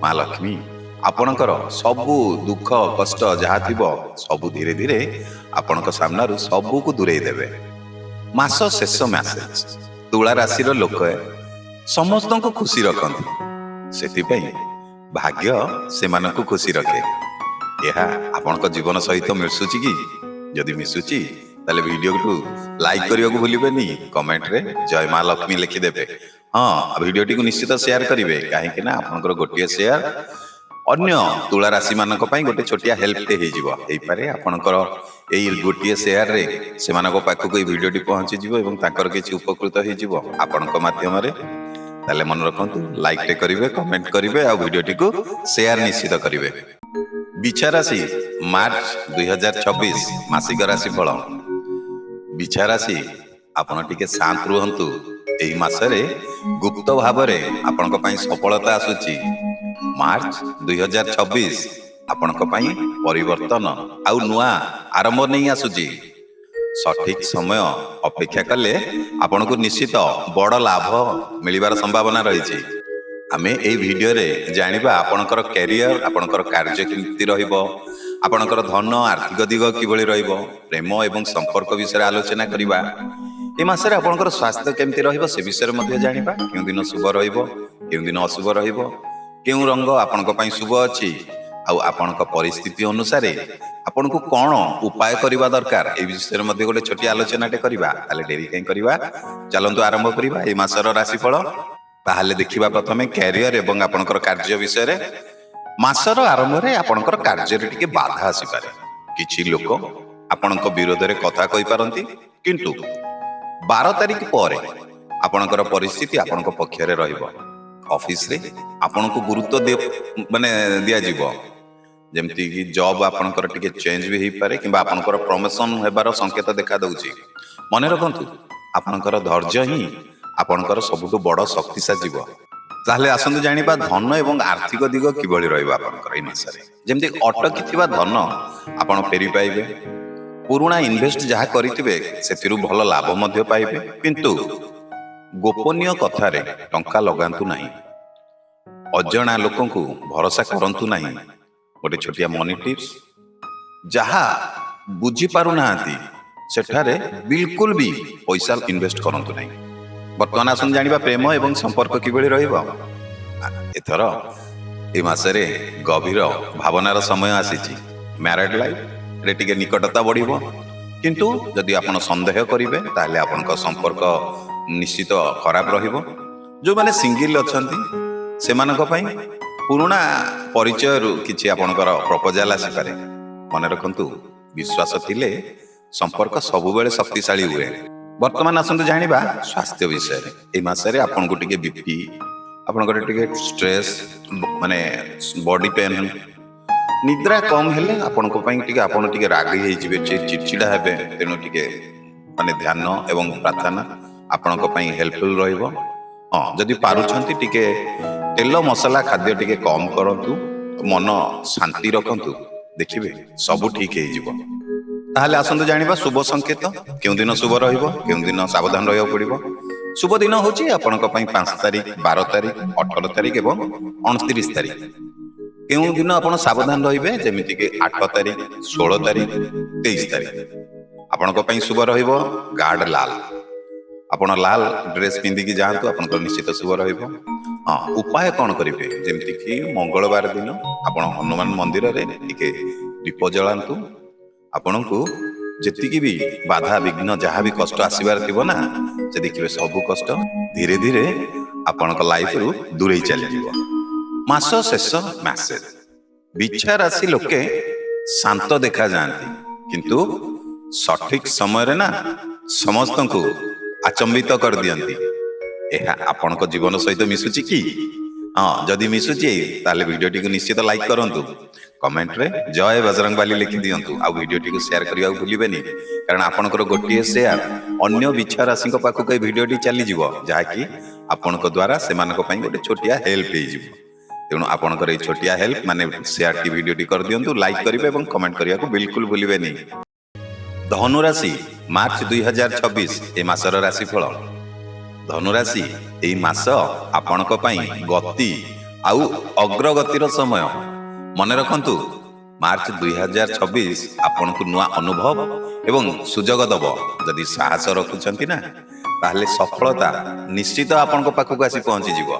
मां लक्ष्मी आपनकर सबु दुख कष्ट जहा थिबो सबु धीरे धीरे आपनक सामनारु सबु को दूरेई देबे। मास शेष मैसेज तुला राशि रो लोक समस्त को खुशी रखंती। सेति पई भाग्य सेमानकु खुशी रखे। यह आपनक जीवन सहित मिलसुची कि यदि मिसुची ताले वीडियो को लाइक करियो को भूलिबेनी। कमेंट रे जय मां लक्ष्मी लिखि देबे। वीडियो टी को निश्चित शेयर करिवे काहे कि ना आपनकर गोटिए शेयर अन्य तुला राशि मानक पई गोटे छोटिया हेल्प ते हे जिवो। एई पारे आपनकर एई गोटिए शेयर रे सेमानक पाखु को वीडियो टी पहुंची जिवो एवं ताकर किछि उपकृत हे जिवो आपनक माध्यम रे। ताले मन रखंतु लाइक टे करिवे कमेंट करिवे आ वीडियो टी को शेयर निश्चित करिवे। बिछा राशि मार्च 2026 मासिक राशि फल। बिछा राशि आपण टिके शांत रुहंतु। एई मासरे गुप्त भाबरे आपनक पई सफलता आसुची। मार्च 2026 आपनक पई परिवर्तन आउ नुआ आरंभ नहीं आसुची। सठिक समय अपेक्षा कले आपनको निश्चित बड़ लाभ मिलिबार संभावना रही। आमे एई वीडियो रे जानिबा आपनकर कैरियर आपनकर कार्य केमति रहिबो, आपनकर धन आर्थिक दिग किबळी रहिबो, प्रेम एवं संपर्क विषय आलोचना करिबा। ए मासरे आपनकर स्वास्थ्य केमति रहिबो से विषय मध्ये जानिबा। केउ दिन शुभ रहिबो केउ दिन अशुभ रहिबो, केउ रंग आपनक पई शुभ अछि आ आपनक परिस्थिति अनुसार आपनको कोन उपाय करिबा दरकार ए विषय मध्ये गोटे छोटी आलोचनाटे करिबा। ताले डेरी काई करिबा, चलंतु आरंभ करिबा ए मासर राशिफल। ताहले देखिबा प्रथमे कैरियर एवं आपनकर कार्य विषय रे। ମାସର ଆରମ୍ଭରେ ଆପଣଙ୍କର କାର୍ଯ୍ୟରେ ଟିକେ ବାଧା ଆସିପାରେ। କିଛି ଲୋକ ଆପଣଙ୍କ ବିରୋଧରେ କଥା କହିପାରନ୍ତି, କିନ୍ତୁ 12 ତାରିଖ ପରେ ଆପଣଙ୍କର ପରିସ୍ଥିତି ଆପଣଙ୍କ ପକ୍ଷରେ ରହିବ। ଅଫିସରେ ଆପଣଙ୍କୁ ଗୁରୁତ୍ୱ ଦିଆଯିବ। ଯେମିତିକି ଜବ୍ ଆପଣଙ୍କର ଟିକେ ଚେଞ୍ଜ ବି ହେଇପାରେ କିମ୍ବା ଆପଣଙ୍କର ପ୍ରମୋସନ ହେବାର ସଂକେତ ଦେଖାଦେଉଛି। ମନେ ରଖନ୍ତୁ, ଆପଣଙ୍କର ଧୈର୍ଯ୍ୟ ହିଁ ଆପଣଙ୍କର ସବୁଠୁ ବଡ଼ ଶକ୍ତି ସାଜିବ। ତାହେଲେ ଆସନ୍ତୁ ଜାଣିବା ଧନ ଏବଂ ଆର୍ଥିକ ଦିଗ କିଭଳି ରହିବ ଆପଣଙ୍କର ଏଇ ମାସରେ। ଯେମିତି ଅଟକିଥିବା ଧନ ଆପଣ ଫେରି ପାଇବେ। ପୁରୁଣା ଇନଭେଷ୍ଟ ଯାହା କରିଥିବେ ସେଥିରୁ ଭଲ ଲାଭ ମଧ୍ୟ ପାଇବେ, କିନ୍ତୁ ଗୋପନୀୟ କଥାରେ ଟଙ୍କା ଲଗାନ୍ତୁ ନାହିଁ। ଅଜଣା ଲୋକଙ୍କୁ ଭରସା କରନ୍ତୁ ନାହିଁ। ଗୋଟେ ଛୋଟିଆ ମନି ଟିପ୍ସ, ଯାହା ବୁଝିପାରୁନାହାନ୍ତି ସେଠାରେ ବିଲକୁଲ ବି ପଇସା ଇନଭେଷ୍ଟ କରନ୍ତୁ ନାହିଁ। ବର୍ତ୍ତମାନ ଆସନ୍ତୁ ଜାଣିବା ପ୍ରେମ ଏବଂ ସମ୍ପର୍କ କିଭଳି ରହିବ। ଏଥର ଏ ମାସରେ ଗଭୀର ଭାବନାର ସମୟ ଆସିଛି। ମ୍ୟାରେଡ୍ ଲାଇଫରେ ଟିକେ ନିକଟତା ବଢ଼ିବ, କିନ୍ତୁ ଯଦି ଆପଣ ସନ୍ଦେହ କରିବେ ତାହେଲେ ଆପଣଙ୍କ ସମ୍ପର୍କ ନିଶ୍ଚିତ ଖରାପ ରହିବ। ଯେଉଁମାନେ ସିଙ୍ଗିଲ୍ ଅଛନ୍ତି ସେମାନଙ୍କ ପାଇଁ ପୁରୁଣା ପରିଚୟରୁ କିଛି ଆପଣଙ୍କର ପ୍ରପୋଜାଲ ଆସିପାରେ। ମନେ ରଖନ୍ତୁ, ବିଶ୍ୱାସ ଥିଲେ ସମ୍ପର୍କ ସବୁବେଳେ ଶକ୍ତିଶାଳୀ ହୁଏ। ବର୍ତ୍ତମାନ ଆସନ୍ତୁ ଜାଣିବା ସ୍ୱାସ୍ଥ୍ୟ ବିଷୟରେ। এই ମାସରେ ଆପଣଙ୍କୁ ଟିକେ ବିପି, ଆପଣଙ୍କର ଟିକେ ଷ୍ଟ୍ରେସ୍, ବଡି ପେନ୍, ନିଦ୍ରା କମ୍ ହେଲେ ଆପଣଙ୍କ ପାଇଁ ଆପଣ ଟିକେ ରାଗି ହେଇଯିବେ, ଚିଡ଼ଚିଡ଼ା ହେବେ। ତେଣୁ ଟିକେ ଧ୍ୟାନ ଏବଂ ପ୍ରାର୍ଥନା ଆପଣଙ୍କ ପାଇଁ ହେଲ୍ପଫୁଲ୍ ରହିବ। ଯଦି ପାରୁଛନ୍ତି ଟିକେ ତେଲ ମସଲା ଖାଦ୍ୟ ଟିକେ କମ୍ କରନ୍ତୁ, ମନ ଶାନ୍ତି ରଖନ୍ତୁ, ଦେଖିବେ ସବୁ ଠିକ୍ ହେଇଯିବ। ତାହେଲେ ଆସନ୍ତୁ ଜାଣିବା ଶୁଭ ସଂକେତ। କେଉଁ ଦିନ ଶୁଭ ରହିବ, କେଉଁ ଦିନ ସାବଧାନ ରହିବାକୁ ପଡ଼ିବ। ଶୁଭ ଦିନ ହେଉଛି ଆପଣଙ୍କ ପାଇଁ 5 ତାରିଖ, 12 ତାରିଖ, 18 ତାରିଖ ଏବଂ 29 ତାରିଖ। କେଉଁ ଦିନ ଆପଣ ସାବଧାନ ରହିବେ, ଯେମିତିକି 8 ତାରିଖ, 16 ତାରିଖ, 23 ତାରିଖ। ଆପଣଙ୍କ ପାଇଁ ଶୁଭ ରହିବ ଗାର୍ଡ ଲାଲ। ଆପଣ ଲାଲ ଡ୍ରେସ୍ ପିନ୍ଧିକି ଯାଆନ୍ତୁ, ଆପଣଙ୍କର ନିଶ୍ଚିତ ଶୁଭ ରହିବ। ଉପାୟ କ'ଣ କରିବେ, ଯେମିତିକି ମଙ୍ଗଳବାର ଦିନ ଆପଣ ହନୁମାନ ମନ୍ଦିରରେ ଟିକେ ଦୀପ ଜଳାନ୍ତୁ। ଆପଣଙ୍କୁ ଯେତିକି ବି ବାଧା ବିଘ୍ନ ଯାହା ବି କଷ୍ଟ ଆସିବାର ଥିବ ନା, ସେ ଦେଖିବେ ସବୁ କଷ୍ଟ ଧୀରେ ଧୀରେ ଆପଣଙ୍କ ଲାଇଫରୁ ଦୂରେଇ ଚାଲିଯିବ। ମାସ ଶେଷ ମ୍ୟାସେଜ। ବିଛା ରାଶି ଲୋକେ ଶାନ୍ତ ଦେଖାଯାଆନ୍ତି, କିନ୍ତୁ ସଠିକ ସମୟରେ ସମସ୍ତଙ୍କୁ ଆଚମ୍ବିତ କରିଦିଅନ୍ତି। ଏହା ଆପଣଙ୍କ ଜୀବନ ସହିତ ମିଶୁଛି କି? ଯଦି ମିଶୁଛି ତାହେଲେ ଭିଡ଼ିଓଟିକୁ ନିଶ୍ଚିତ ଲାଇକ୍ କରନ୍ତୁ। କମେଣ୍ଟରେ ଜୟ ବଜରଙ୍ଗବାଲି ଲେଖି ଦିଅନ୍ତୁ, ଆଉ ଭିଡ଼ିଓଟିକୁ ସେୟାର କରିବାକୁ ଭୁଲିବେନି। କାରଣ ଆପଣଙ୍କର ଗୋଟିଏ ସେୟାର ଅନ୍ୟ ବିଛା ରାଶିଙ୍କ ପାଖକୁ এই ଭିଡ଼ିଓଟି ଚାଲିଯିବ, ଯାହାକି ଆପଣଙ୍କ ଦ୍ୱାରା ସେମାନଙ୍କ ପାଇଁ ଗୋଟେ ଛୋଟିଆ ହେଲ୍ପ ହେଇଯିବ। ତେଣୁ ଆପଣଙ୍କର এই ଛୋଟିଆ ହେଲ୍ପ ସେୟାରଟି ଭିଡ଼ିଓଟି କରିଦିଅନ୍ତୁ, ଲାଇକ୍ କରିବେ ଏବଂ କମେଣ୍ଟ କରିବାକୁ ବିଲକୁଲ ଭୁଲିବେନି। ଧନୁରାଶି ମାର୍ଚ୍ଚ 2026 ଏ ମାସର ରାଶିଫଳ। ଧନୁରାଶି ଏହି ମାସ ଆପଣଙ୍କ ପାଇଁ ଗତି ଆଉ ଅଗ୍ରଗତିର ସମୟ। ମନେ ରଖନ୍ତୁ, ମାର୍ଚ୍ଚ 2026 ଆପଣଙ୍କୁ ନୂଆ ଅନୁଭବ ଏବଂ ସୁଯୋଗ ଦେବ। ଯଦି ସାହସ ରଖୁଛନ୍ତି ତାହେଲେ ସଫଳତା ନିଶ୍ଚିତ ଆପଣଙ୍କ ପାଖକୁ ଆସି ପହଞ୍ଚିଯିବ।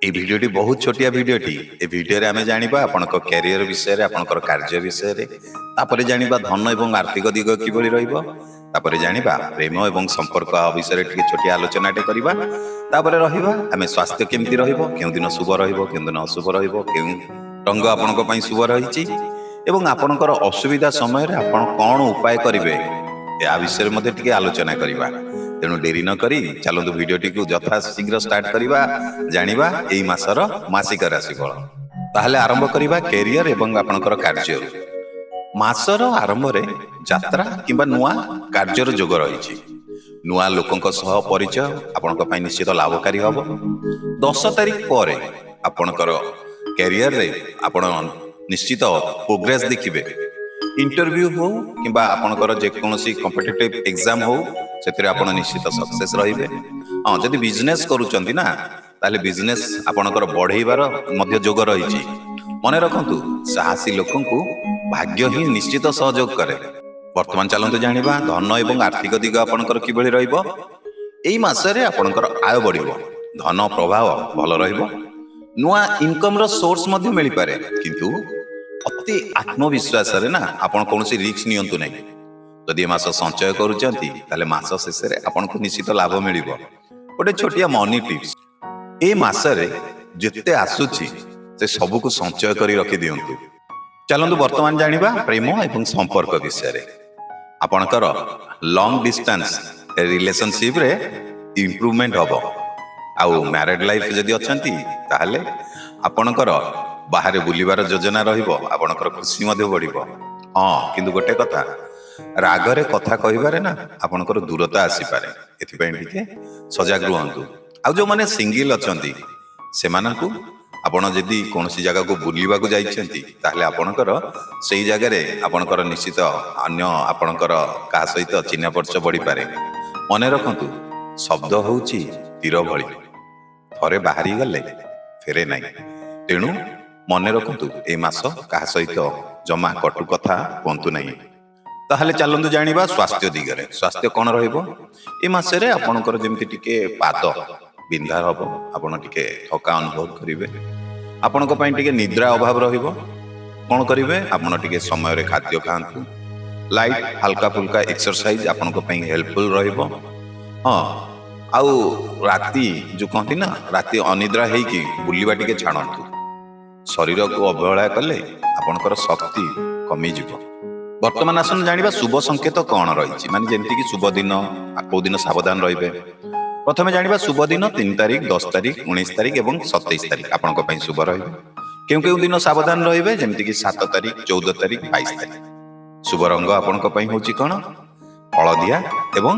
এই ভিডিওটি ବହୁତ ଛୋଟିଆ ଭିଡ଼ିଓଟି। এই ଭିଡ଼ିଓରେ ଆମେ ଜାଣିବା ଆପଣଙ୍କ କ୍ୟାରିୟର ବିଷୟରେ, ଆପଣଙ୍କର କାର୍ଯ୍ୟ ବିଷୟରେ। ତାପରେ ଜାଣିବା ଧନ ଏବଂ ଆର୍ଥିକ ଦିଗ କିଭଳି ରହିବ। ତାପରେ ଜାଣିବା ପ୍ରେମ ଏବଂ ସମ୍ପର୍କ ବିଷୟରେ ଟିକେ ଛୋଟିଆ ଆଲୋଚନାଟେ କରିବା। ତାପରେ ରହିବା ଆମେ ସ୍ୱାସ୍ଥ୍ୟ କେମିତି ରହିବ, କେଉଁ ଦିନ ଶୁଭ ରହିବ, କେଉଁ ଦିନ ଅଶୁଭ ରହିବ, କେଉଁ ରଙ୍ଗ ଆପଣଙ୍କ ପାଇଁ ଶୁଭ ରହିଛି ଏବଂ ଆପଣଙ୍କର ଅସୁବିଧା ସମୟରେ ଆପଣ କ'ଣ ଉପାୟ କରିବେ, ଏହା ବିଷୟରେ ମଧ୍ୟ ଟିକେ ଆଲୋଚନା କରିବା। ତେଣୁ ଡେରି ନ କରି ଚାଲନ୍ତୁ ଭିଡ଼ିଓଟିକୁ ଯଥାଶୀଘ୍ର ଷ୍ଟାର୍ଟ କରିବା, ଜାଣିବା ଏହି ମାସର ମାସିକ ରାଶିଫଳ। ତାହେଲେ ଆରମ୍ଭ କରିବା କ୍ୟାରିୟର ଏବଂ ଆପଣଙ୍କର କାର୍ଯ୍ୟରୁ। ମାସର ଆରମ୍ଭରେ ଯାତ୍ରା କିମ୍ବା ନୂଆ କାର୍ଯ୍ୟର ଯୋଗ ରହିଛି। ନୂଆ ଲୋକଙ୍କ ସହ ପରିଚୟ ଆପଣଙ୍କ ପାଇଁ ନିଶ୍ଚିତ ଲାଭକାରୀ ହେବ। 10 ତାରିଖ ପରେ ଆପଣଙ୍କର କ୍ୟାରିୟରରେ ଆପଣ ନିଶ୍ଚିତ ପ୍ରୋଗ୍ରେସ ଦେଖିବେ। ଇଣ୍ଟରଭ୍ୟୁ ହେଉ କିମ୍ବା ଆପଣଙ୍କର ଯେକୌଣସି କମ୍ପିଟିଟିଭ୍ ଏକ୍ଜାମ୍ ହେଉ, ସେଥିରେ ଆପଣ ନିଶ୍ଚିତ ସକ୍ସେସ୍ ରହିବେ। ଯଦି ବିଜନେସ୍ କରୁଛନ୍ତି ତାହେଲେ ବିଜନେସ୍ ଆପଣଙ୍କର ବଢ଼େଇବାର ମଧ୍ୟ ଯୋଗ ରହିଛି। ମନେ ରଖନ୍ତୁ, ସାହସୀ ଲୋକଙ୍କୁ ଭାଗ୍ୟ ହିଁ ନିଶ୍ଚିତ ସହଯୋଗ କରେ। ବର୍ତ୍ତମାନ ଚାଲନ୍ତୁ ଜାଣିବା ଧନ ଏବଂ ଆର୍ଥିକ ଦିଗ ଆପଣଙ୍କର କିଭଳି ରହିବ। ଏହି ମାସରେ ଆପଣଙ୍କର ଆୟ ବଢ଼ିବ, ଧନ ପ୍ରଭାବ ଭଲ ରହିବ, ନୂଆ ଇନକମର ସୋର୍ସ ମଧ୍ୟ ମିଳିପାରେ। କିନ୍ତୁ ଅତି ଆତ୍ମବିଶ୍ୱାସରେ ଆପଣ କୌଣସି ରିସ୍କ ନିଅନ୍ତୁ ନାହିଁ। ଯଦି ଏ ମାସ ସଞ୍ଚୟ କରୁଛନ୍ତି ତାହେଲେ ମାସ ଶେଷରେ ଆପଣଙ୍କୁ ନିଶ୍ଚିତ ଲାଭ ମିଳିବ। ଗୋଟେ ଛୋଟିଆ ମନି ଟିପ୍ସ, ଏ ମାସରେ ଯେତେ ଆସୁଛି ସେ ସବୁକୁ ସଞ୍ଚୟ କରି ରଖିଦିଅନ୍ତୁ। ଚାଲନ୍ତୁ ବର୍ତ୍ତମାନ ଜାଣିବା ପ୍ରେମ ଏବଂ ସମ୍ପର୍କ ବିଷୟରେ। ଆପଣଙ୍କର ଲଙ୍ଗ ଡିଷ୍ଟାନ୍ସ ରିଲେସନସିପରେ ଇମ୍ପ୍ରୁଭମେଣ୍ଟ ହବ। ଆଉ ମ୍ୟାରେଡ୍ ଲାଇଫ୍ ଯଦି ଅଛନ୍ତି ତାହେଲେ ଆପଣଙ୍କର ବାହାରେ ବୁଲିବାର ଯୋଜନା ରହିବ, ଆପଣଙ୍କର ଖୁସି ମଧ୍ୟ ବଢ଼ିବ। ହଁ, କିନ୍ତୁ ଗୋଟେ କଥା, ରାଗରେ କଥା କହିବାରେ ନା ଆପଣଙ୍କର ଦୂରତା ଆସିପାରେ, ଏଥିପାଇଁ ଟିକେ ସଜାଗ ରୁହନ୍ତୁ। ଆଉ ଯେଉଁମାନେ ସିଙ୍ଗିଲ୍ ଅଛନ୍ତି ସେମାନଙ୍କୁ ଆପଣ ଯଦି କୌଣସି ଜାଗାକୁ ବୁଲିବାକୁ ଯାଇଛନ୍ତି ତାହେଲେ ଆପଣଙ୍କର ସେଇ ଜାଗାରେ ଆପଣଙ୍କର ନିଶ୍ଚିତ ଅନ୍ୟ ଆପଣଙ୍କର କାହା ସହିତ ଚିହ୍ନା ପରିଚୟ ବଢ଼ିପାରେ। ମନେ ରଖନ୍ତୁ, ଶବ୍ଦ ହେଉଛି ତୀର ଭଳି, ଥରେ ବାହାରିଗଲେ ଫେରେ ନାହିଁ। ତେଣୁ ମନେ ରଖନ୍ତୁ, ଏ ମାସ କାହା ସହିତ ଜମା କଟୁ କଥା କୁହନ୍ତୁ ନାହିଁ। ତାହେଲେ ଚାଲନ୍ତୁ ଜାଣିବା ସ୍ୱାସ୍ଥ୍ୟ ଦିଗରେ ସ୍ୱାସ୍ଥ୍ୟ କ'ଣ ରହିବ। ଏ ମାସରେ ଆପଣଙ୍କର ଯେମିତି ଟିକେ ପାଦ ବିନ୍ଧା ହେବ, ଆପଣ ଟିକେ ଥକା ଅନୁଭବ କରିବେ, ଆପଣଙ୍କ ପାଇଁ ଟିକେ ନିଦ୍ରା ଅଭାବ ରହିବ। କ'ଣ କରିବେ, ଆପଣ ଟିକେ ସମୟରେ ଖାଦ୍ୟ ଖାଆନ୍ତୁ, ଲାଇଟ୍ ହାଲକା ଫୁଲକା ଏକ୍ସରସାଇଜ ଆପଣଙ୍କ ପାଇଁ ହେଲ୍ପଫୁଲ୍ ରହିବ। ହଁ, ଆଉ ରାତି ଯେଉଁ କହନ୍ତି ନା, ରାତି ଅନିଦ୍ରା ହେଇକି ବୁଲିବା ଟିକେ ଛାଡ଼ନ୍ତୁ। ଶରୀରକୁ ଅବହେଳା କଲେ ଆପଣଙ୍କର ଶକ୍ତି କମିଯିବ। ବର୍ତ୍ତମାନ ଆସନ୍ତୁ ଜାଣିବା ଶୁଭ ସଂକେତ କ'ଣ ରହିଛି, ମାନେ ଯେମିତିକି ଶୁଭ ଦିନ, କେଉଁ ଦିନ ସାବଧାନ ରହିବେ। ପ୍ରଥମେ ଜାଣିବା ଶୁଭ ଦିନ 3 ତାରିଖ, 10 ତାରିଖ, 19 ତାରିଖ ଏବଂ 27 ତାରିଖ ଆପଣଙ୍କ ପାଇଁ ଶୁଭ ରହିବ। କେଉଁ କେଉଁ ଦିନ ସାବଧାନ ରହିବେ, ଯେମିତିକି 7 ତାରିଖ, 14 ତାରିଖ, 22 ତାରିଖ। ଶୁଭ ରଙ୍ଗ ଆପଣଙ୍କ ପାଇଁ ହେଉଛି କ'ଣ, ହଳଦିଆ ଏବଂ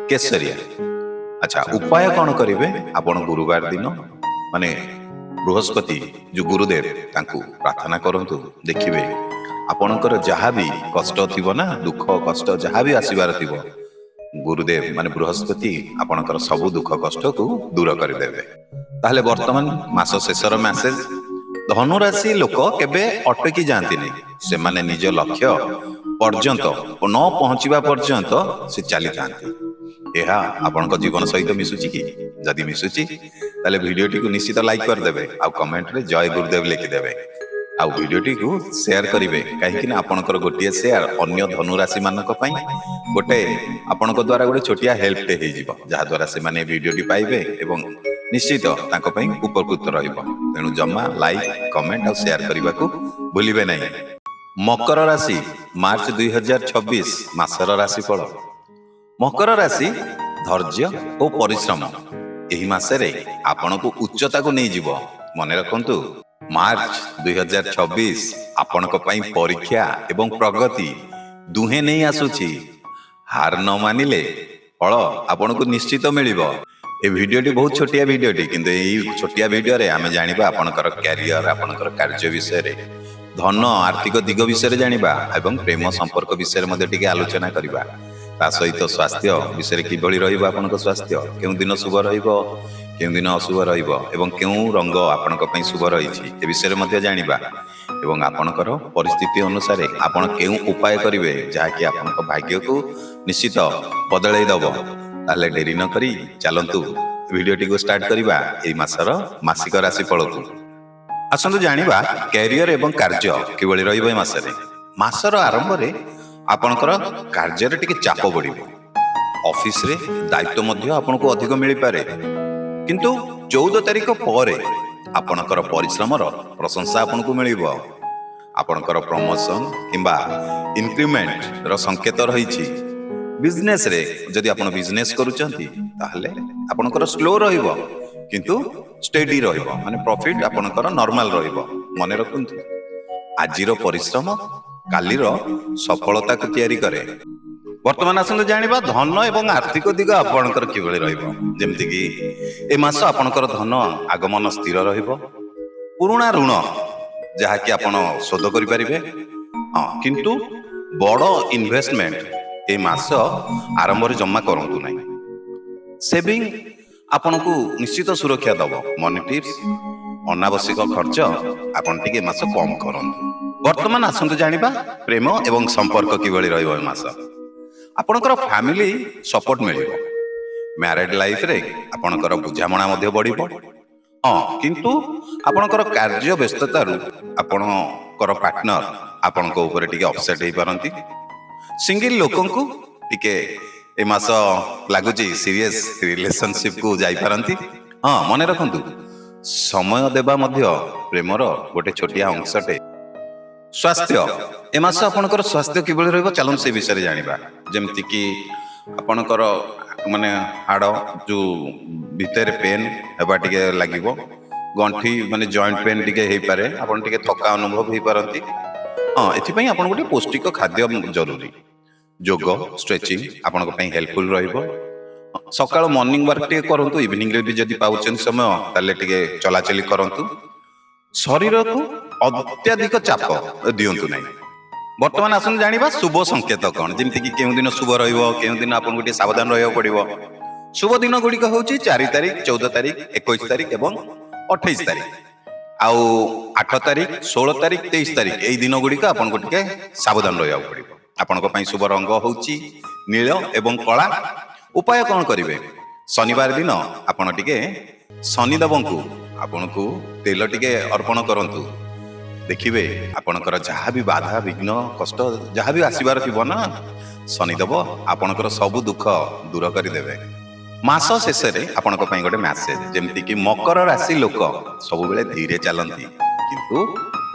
କେଶରିଆ। ଆଚ୍ଛା, ଉପାୟ କ'ଣ କରିବେ, ଆପଣ ଗୁରୁବାର ଦିନ ମାନେ ବୃହସ୍ପତି ଯେଉଁ ଗୁରୁଦେବ ତାଙ୍କୁ ପ୍ରାର୍ଥନା କରନ୍ତୁ। ଦେଖିବେ ଆପଣଙ୍କର ଯାହା ବି କଷ୍ଟ ଥିବ ନା, ଦୁଃଖ କଷ୍ଟ ଯାହା ବି ଆସିବାର ଥିବ, ଗୁରୁଦେବ ମାନେ ବୃହସ୍ପତି ଆପଣଙ୍କର ସବୁ ଦୁଃଖ କଷ୍ଟକୁ ଦୂର କରିଦେବେ। ତାହେଲେ ବର୍ତ୍ତମାନ ମାସ ଶେଷର ମେସେଜ, ଧନୁରାଶି ଲୋକ କେବେ ଅଟକି ଯାଆନ୍ତିନି, ସେମାନେ ନିଜ ଲକ୍ଷ୍ୟ ପର୍ଯ୍ୟନ୍ତ ନ ପହଞ୍ଚିବା ପର୍ଯ୍ୟନ୍ତ ସେ ଚାଲିଥାନ୍ତି। ଏହା ଆପଣଙ୍କ ଜୀବନ ସହିତ ମିଶୁଛି କି? ଯଦି ମିଶୁଛି ତାହେଲେ ଭିଡ଼ିଓଟିକୁ ନିଶ୍ଚିତ ଲାଇକ୍ କରିଦେବେ, ଆଉ କମେଣ୍ଟରେ ଜୟ ଗୁରୁଦେବ ଲେଖିଦେବେ, ଆଉ ଭିଡ଼ିଓଟିକୁ ସେୟାର କରିବେ। କାହିଁକି ନା ଆପଣଙ୍କର ଗୋଟିଏ ସେୟାର ଅନ୍ୟ ଧନୁରାଶିମାନଙ୍କ ପାଇଁ ଗୋଟେ ଆପଣଙ୍କ ଦ୍ୱାରା ଗୋଟେ ଛୋଟିଆ ହେଲ୍ପଟେ ହେଇଯିବ, ଯାହାଦ୍ୱାରା ସେମାନେ ଭିଡ଼ିଓଟି ପାଇବେ ଏବଂ ନିଶ୍ଚିତ ତାଙ୍କ ପାଇଁ ଉପକୃତ ରହିବ। ତେଣୁ ଜମା ଲାଇକ୍, କମେଣ୍ଟ ଆଉ ସେୟାର କରିବାକୁ ଭୁଲିବେ ନାହିଁ। ମକର ରାଶି, ମାର୍ଚ୍ଚ 2026 ମାସର ରାଶିଫଳ। ମକର ରାଶି ଧୈର୍ଯ୍ୟ ଓ ପରିଶ୍ରମ ଏହି ମାସରେ ଆପଣଙ୍କୁ ଉଚ୍ଚତାକୁ ନେଇଯିବ। ମନେ ରଖନ୍ତୁ, ମାର୍ଚ୍ଚ 2026 ଆପଣଙ୍କ ପାଇଁ ପରୀକ୍ଷା ଏବଂ ପ୍ରଗତି ଦୁହେଁ ନେଇ ଆସୁଛି। ହାର ନ ମାନିଲେ ଫଳ ଆପଣଙ୍କୁ ନିଶ୍ଚିତ ମିଳିବ। ଏ ଭିଡ଼ିଓଟି ବହୁତ ଛୋଟିଆ ଭିଡ଼ିଓଟି, କିନ୍ତୁ ଏଇ ଛୋଟିଆ ଭିଡ଼ିଓରେ ଆମେ ଜାଣିବା ଆପଣଙ୍କର କ୍ୟାରିୟର, ଆପଣଙ୍କର କାର୍ଯ୍ୟ ବିଷୟରେ, ଧନ ଆର୍ଥିକ ଦିଗ ବିଷୟରେ ଜାଣିବା ଏବଂ ପ୍ରେମ ସମ୍ପର୍କ ବିଷୟରେ ମଧ୍ୟ ଟିକେ ଆଲୋଚନା କରିବା। ତା ସହିତ ସ୍ୱାସ୍ଥ୍ୟ ବିଷୟରେ କିଭଳି ରହିବ ଆପଣଙ୍କ ସ୍ୱାସ୍ଥ୍ୟ, କେଉଁ ଦିନ ଶୁଭ ରହିବ, କେଉଁ ଦିନ ଅଶୁଭ ରହିବ ଏବଂ କେଉଁ ରଙ୍ଗ ଆପଣଙ୍କ ପାଇଁ ଶୁଭ ରହିଛି ଏ ବିଷୟରେ ମଧ୍ୟ ଜାଣିବା। ଏବଂ ଆପଣଙ୍କର ପରିସ୍ଥିତି ଅନୁସାରେ ଆପଣ କେଉଁ ଉପାୟ କରିବେ ଯାହାକି ଆପଣଙ୍କ ଭାଗ୍ୟକୁ ନିଶ୍ଚିତ ବଦଳାଇ ଦେବ। ତାହେଲେ ଡେରି ନ କରି ଚାଲନ୍ତୁ ଭିଡ଼ିଓଟିକୁ ଷ୍ଟାର୍ଟ କରିବା ଏଇ ମାସର ମାସିକ ରାଶିଫଳକୁ। ଆସନ୍ତୁ ଜାଣିବା କ୍ୟାରିୟର ଏବଂ କାର୍ଯ୍ୟ କିଭଳି ରହିବ ଏ ମାସରେ। ମାସର ଆରମ୍ଭରେ ଆପଣଙ୍କର କାର୍ଯ୍ୟରେ ଟିକେ ଚାପ ବଢ଼ିବ, ଅଫିସରେ ଦାୟିତ୍ୱ ମଧ୍ୟ ଆପଣଙ୍କୁ ଅଧିକ ମିଳିପାରେ। କିନ୍ତୁ 14 ତାରିଖ ପରେ ଆପଣଙ୍କର ପରିଶ୍ରମର ପ୍ରଶଂସା ଆପଣଙ୍କୁ ମିଳିବ। ଆପଣଙ୍କର ପ୍ରମୋସନ କିମ୍ବା ଇନକ୍ରିମେଣ୍ଟର ସଂକେତ ରହିଛି। ବିଜନେସରେ ଯଦି ଆପଣ ବିଜନେସ୍ କରୁଛନ୍ତି ତାହେଲେ ଆପଣଙ୍କର ସ୍ଲୋ ରହିବ କିନ୍ତୁ ଷ୍ଟେଡି ରହିବ, ମାନେ ପ୍ରଫିଟ୍ ଆପଣଙ୍କର ନର୍ମାଲ ରହିବ। ମନେ ରଖନ୍ତୁ, ଆଜିର ପରିଶ୍ରମ କାଲିର ସଫଳତାକୁ ତିଆରି କରେ। ବର୍ତ୍ତମାନ ଆସନ୍ତୁ ଜାଣିବା ଧନ ଏବଂ ଆର୍ଥିକ ଦିଗ ଆପଣଙ୍କର କିଭଳି ରହିବ। ଯେମିତିକି ଏ ମାସ ଆପଣଙ୍କର ଧନ ଆଗମନ ସ୍ଥିର ରହିବ। ପୁରୁଣା ଋଣ ଯାହାକି ଆପଣ ଶୋଧ କରିପାରିବେ। ହଁ, କିନ୍ତୁ ବଡ଼ ଇନଭେଷ୍ଟମେଣ୍ଟ ଏ ମାସ ଆରମ୍ଭରେ ଜମା କରନ୍ତୁ ନାହିଁ। ସେଭିଂ ଆପଣଙ୍କୁ ନିଶ୍ଚିତ ସୁରକ୍ଷା ଦେବ। ମନି ଟିପ୍ସ, ଅନାବଶ୍ୟକ ଖର୍ଚ୍ଚ ଆପଣ ଟିକେ ଏ ମାସ କମ୍ କରନ୍ତୁ। ବର୍ତ୍ତମାନ ଆସନ୍ତୁ ଜାଣିବା ପ୍ରେମ ଏବଂ ସମ୍ପର୍କ କିଭଳି ରହିବ ଏ ମାସ। ଆପଣଙ୍କର ଫ୍ୟାମିଲି ସପୋର୍ଟ ମିଳିବ। ମ୍ୟାରେଡ୍ ଲାଇଫରେ ଆପଣଙ୍କର ବୁଝାମଣା ମଧ୍ୟ ବଢ଼ିବ। ହଁ, କିନ୍ତୁ ଆପଣଙ୍କର କାର୍ଯ୍ୟ ବ୍ୟସ୍ତତାରୁ ଆପଣଙ୍କର ପାର୍ଟନର ଆପଣଙ୍କ ଉପରେ ଟିକେ ଅପସେଟ୍ ହେଇପାରନ୍ତି। ସିଙ୍ଗିଲ୍ ଲୋକଙ୍କୁ ଟିକେ ଏ ମାସ ଲାଗୁଛି ସିରିୟସ୍ ରିଲେସନସିପକୁ ଯାଇପାରନ୍ତି। ହଁ, ମନେ ରଖନ୍ତୁ, ସମୟ ଦେବା ମଧ୍ୟ ପ୍ରେମର ଗୋଟେ ଛୋଟିଆ ଅଂଶଟେ। ସ୍ୱାସ୍ଥ୍ୟ, ଏ ମାସ ଆପଣଙ୍କର ସ୍ୱାସ୍ଥ୍ୟ କିଭଳି ରହିବ ଚାଲନ୍ତୁ ସେ ବିଷୟରେ ଜାଣିବା। ଯେମିତିକି ଆପଣଙ୍କର ମାନେ ହାଡ଼ ଯେଉଁ ଭିତରେ ପେନ୍ ହେବା ଟିକେ ଲାଗିବ, ଗଣ୍ଠି ମାନେ ଜଏଣ୍ଟ ପେନ୍ ଟିକେ ହେଇପାରେ, ଆପଣ ଟିକେ ଥକା ଅନୁଭବ ହେଇପାରନ୍ତି। ହଁ, ଏଥିପାଇଁ ଆପଣଙ୍କୁ ଟିକେ ପୌଷ୍ଟିକ ଖାଦ୍ୟ ଜରୁରୀ। ଯୋଗ ଷ୍ଟ୍ରେଚିଂ ଆପଣଙ୍କ ପାଇଁ ହେଲ୍ପଫୁଲ୍ ରହିବ। ସକାଳ ମର୍ଣ୍ଣିଂ ୱାର୍କ ଟିକେ କରନ୍ତୁ, ଇଭିନିଂରେ ବି ଯଦି ପାଉଛନ୍ତି ସମୟ ତାହେଲେ ଟିକେ ଚଲାଚଲି କରନ୍ତୁ। ଶରୀରକୁ ଅତ୍ୟଧିକ ଚାପ ଦିଅନ୍ତୁ ନାହିଁ। ବର୍ତ୍ତମାନ ଆସନ୍ତୁ ଜାଣିବା ଶୁଭ ସଂକେତ କ'ଣ, ଯେମିତିକି କେଉଁ ଦିନ ଶୁଭ ରହିବ, କେଉଁ ଦିନ ଆପଣଙ୍କୁ ଟିକେ ସାବଧାନ ରହିବାକୁ ପଡ଼ିବ। ଶୁଭ ଦିନ ଗୁଡ଼ିକ ହେଉଛି 4 ତାରିଖ, 14 ତାରିଖ, 21 ତାରିଖ ଏବଂ 28 ତାରିଖ। ଆଉ 8 ତାରିଖ, 16 ତାରିଖ, 23 ତାରିଖ ଏଇ ଦିନ ଗୁଡ଼ିକ ଆପଣଙ୍କୁ ଟିକେ ସାବଧାନ ରହିବାକୁ ପଡ଼ିବ। ଆପଣଙ୍କ ପାଇଁ ଶୁଭ ରଙ୍ଗ ହେଉଛି ନୀଳ ଏବଂ କଳା। ଉପାୟ କ'ଣ କରିବେ? ଶନିବାର ଦିନ ଆପଣ ଟିକେ ଶନିଦେବଙ୍କୁ ଆପଣଙ୍କୁ ତେଲ ଟିକେ ଅର୍ପଣ କରନ୍ତୁ। ଦେଖିବେ ଆପଣଙ୍କର ଯାହା ବି ବାଧା ବିଘ୍ନ କଷ୍ଟ ଯାହା ବି ଆସିବାର ଥିବ ନା, ଶନିଦେବ ଆପଣଙ୍କର ସବୁ ଦୁଃଖ ଦୂର କରିଦେବେ। ମାସ ଶେଷରେ ଆପଣଙ୍କ ପାଇଁ ଗୋଟେ ମେସେଜ, ଯେମିତିକି ମକର ରାଶି ଲୋକ ସବୁବେଳେ ଧୀରେ ଚାଲନ୍ତି କିନ୍ତୁ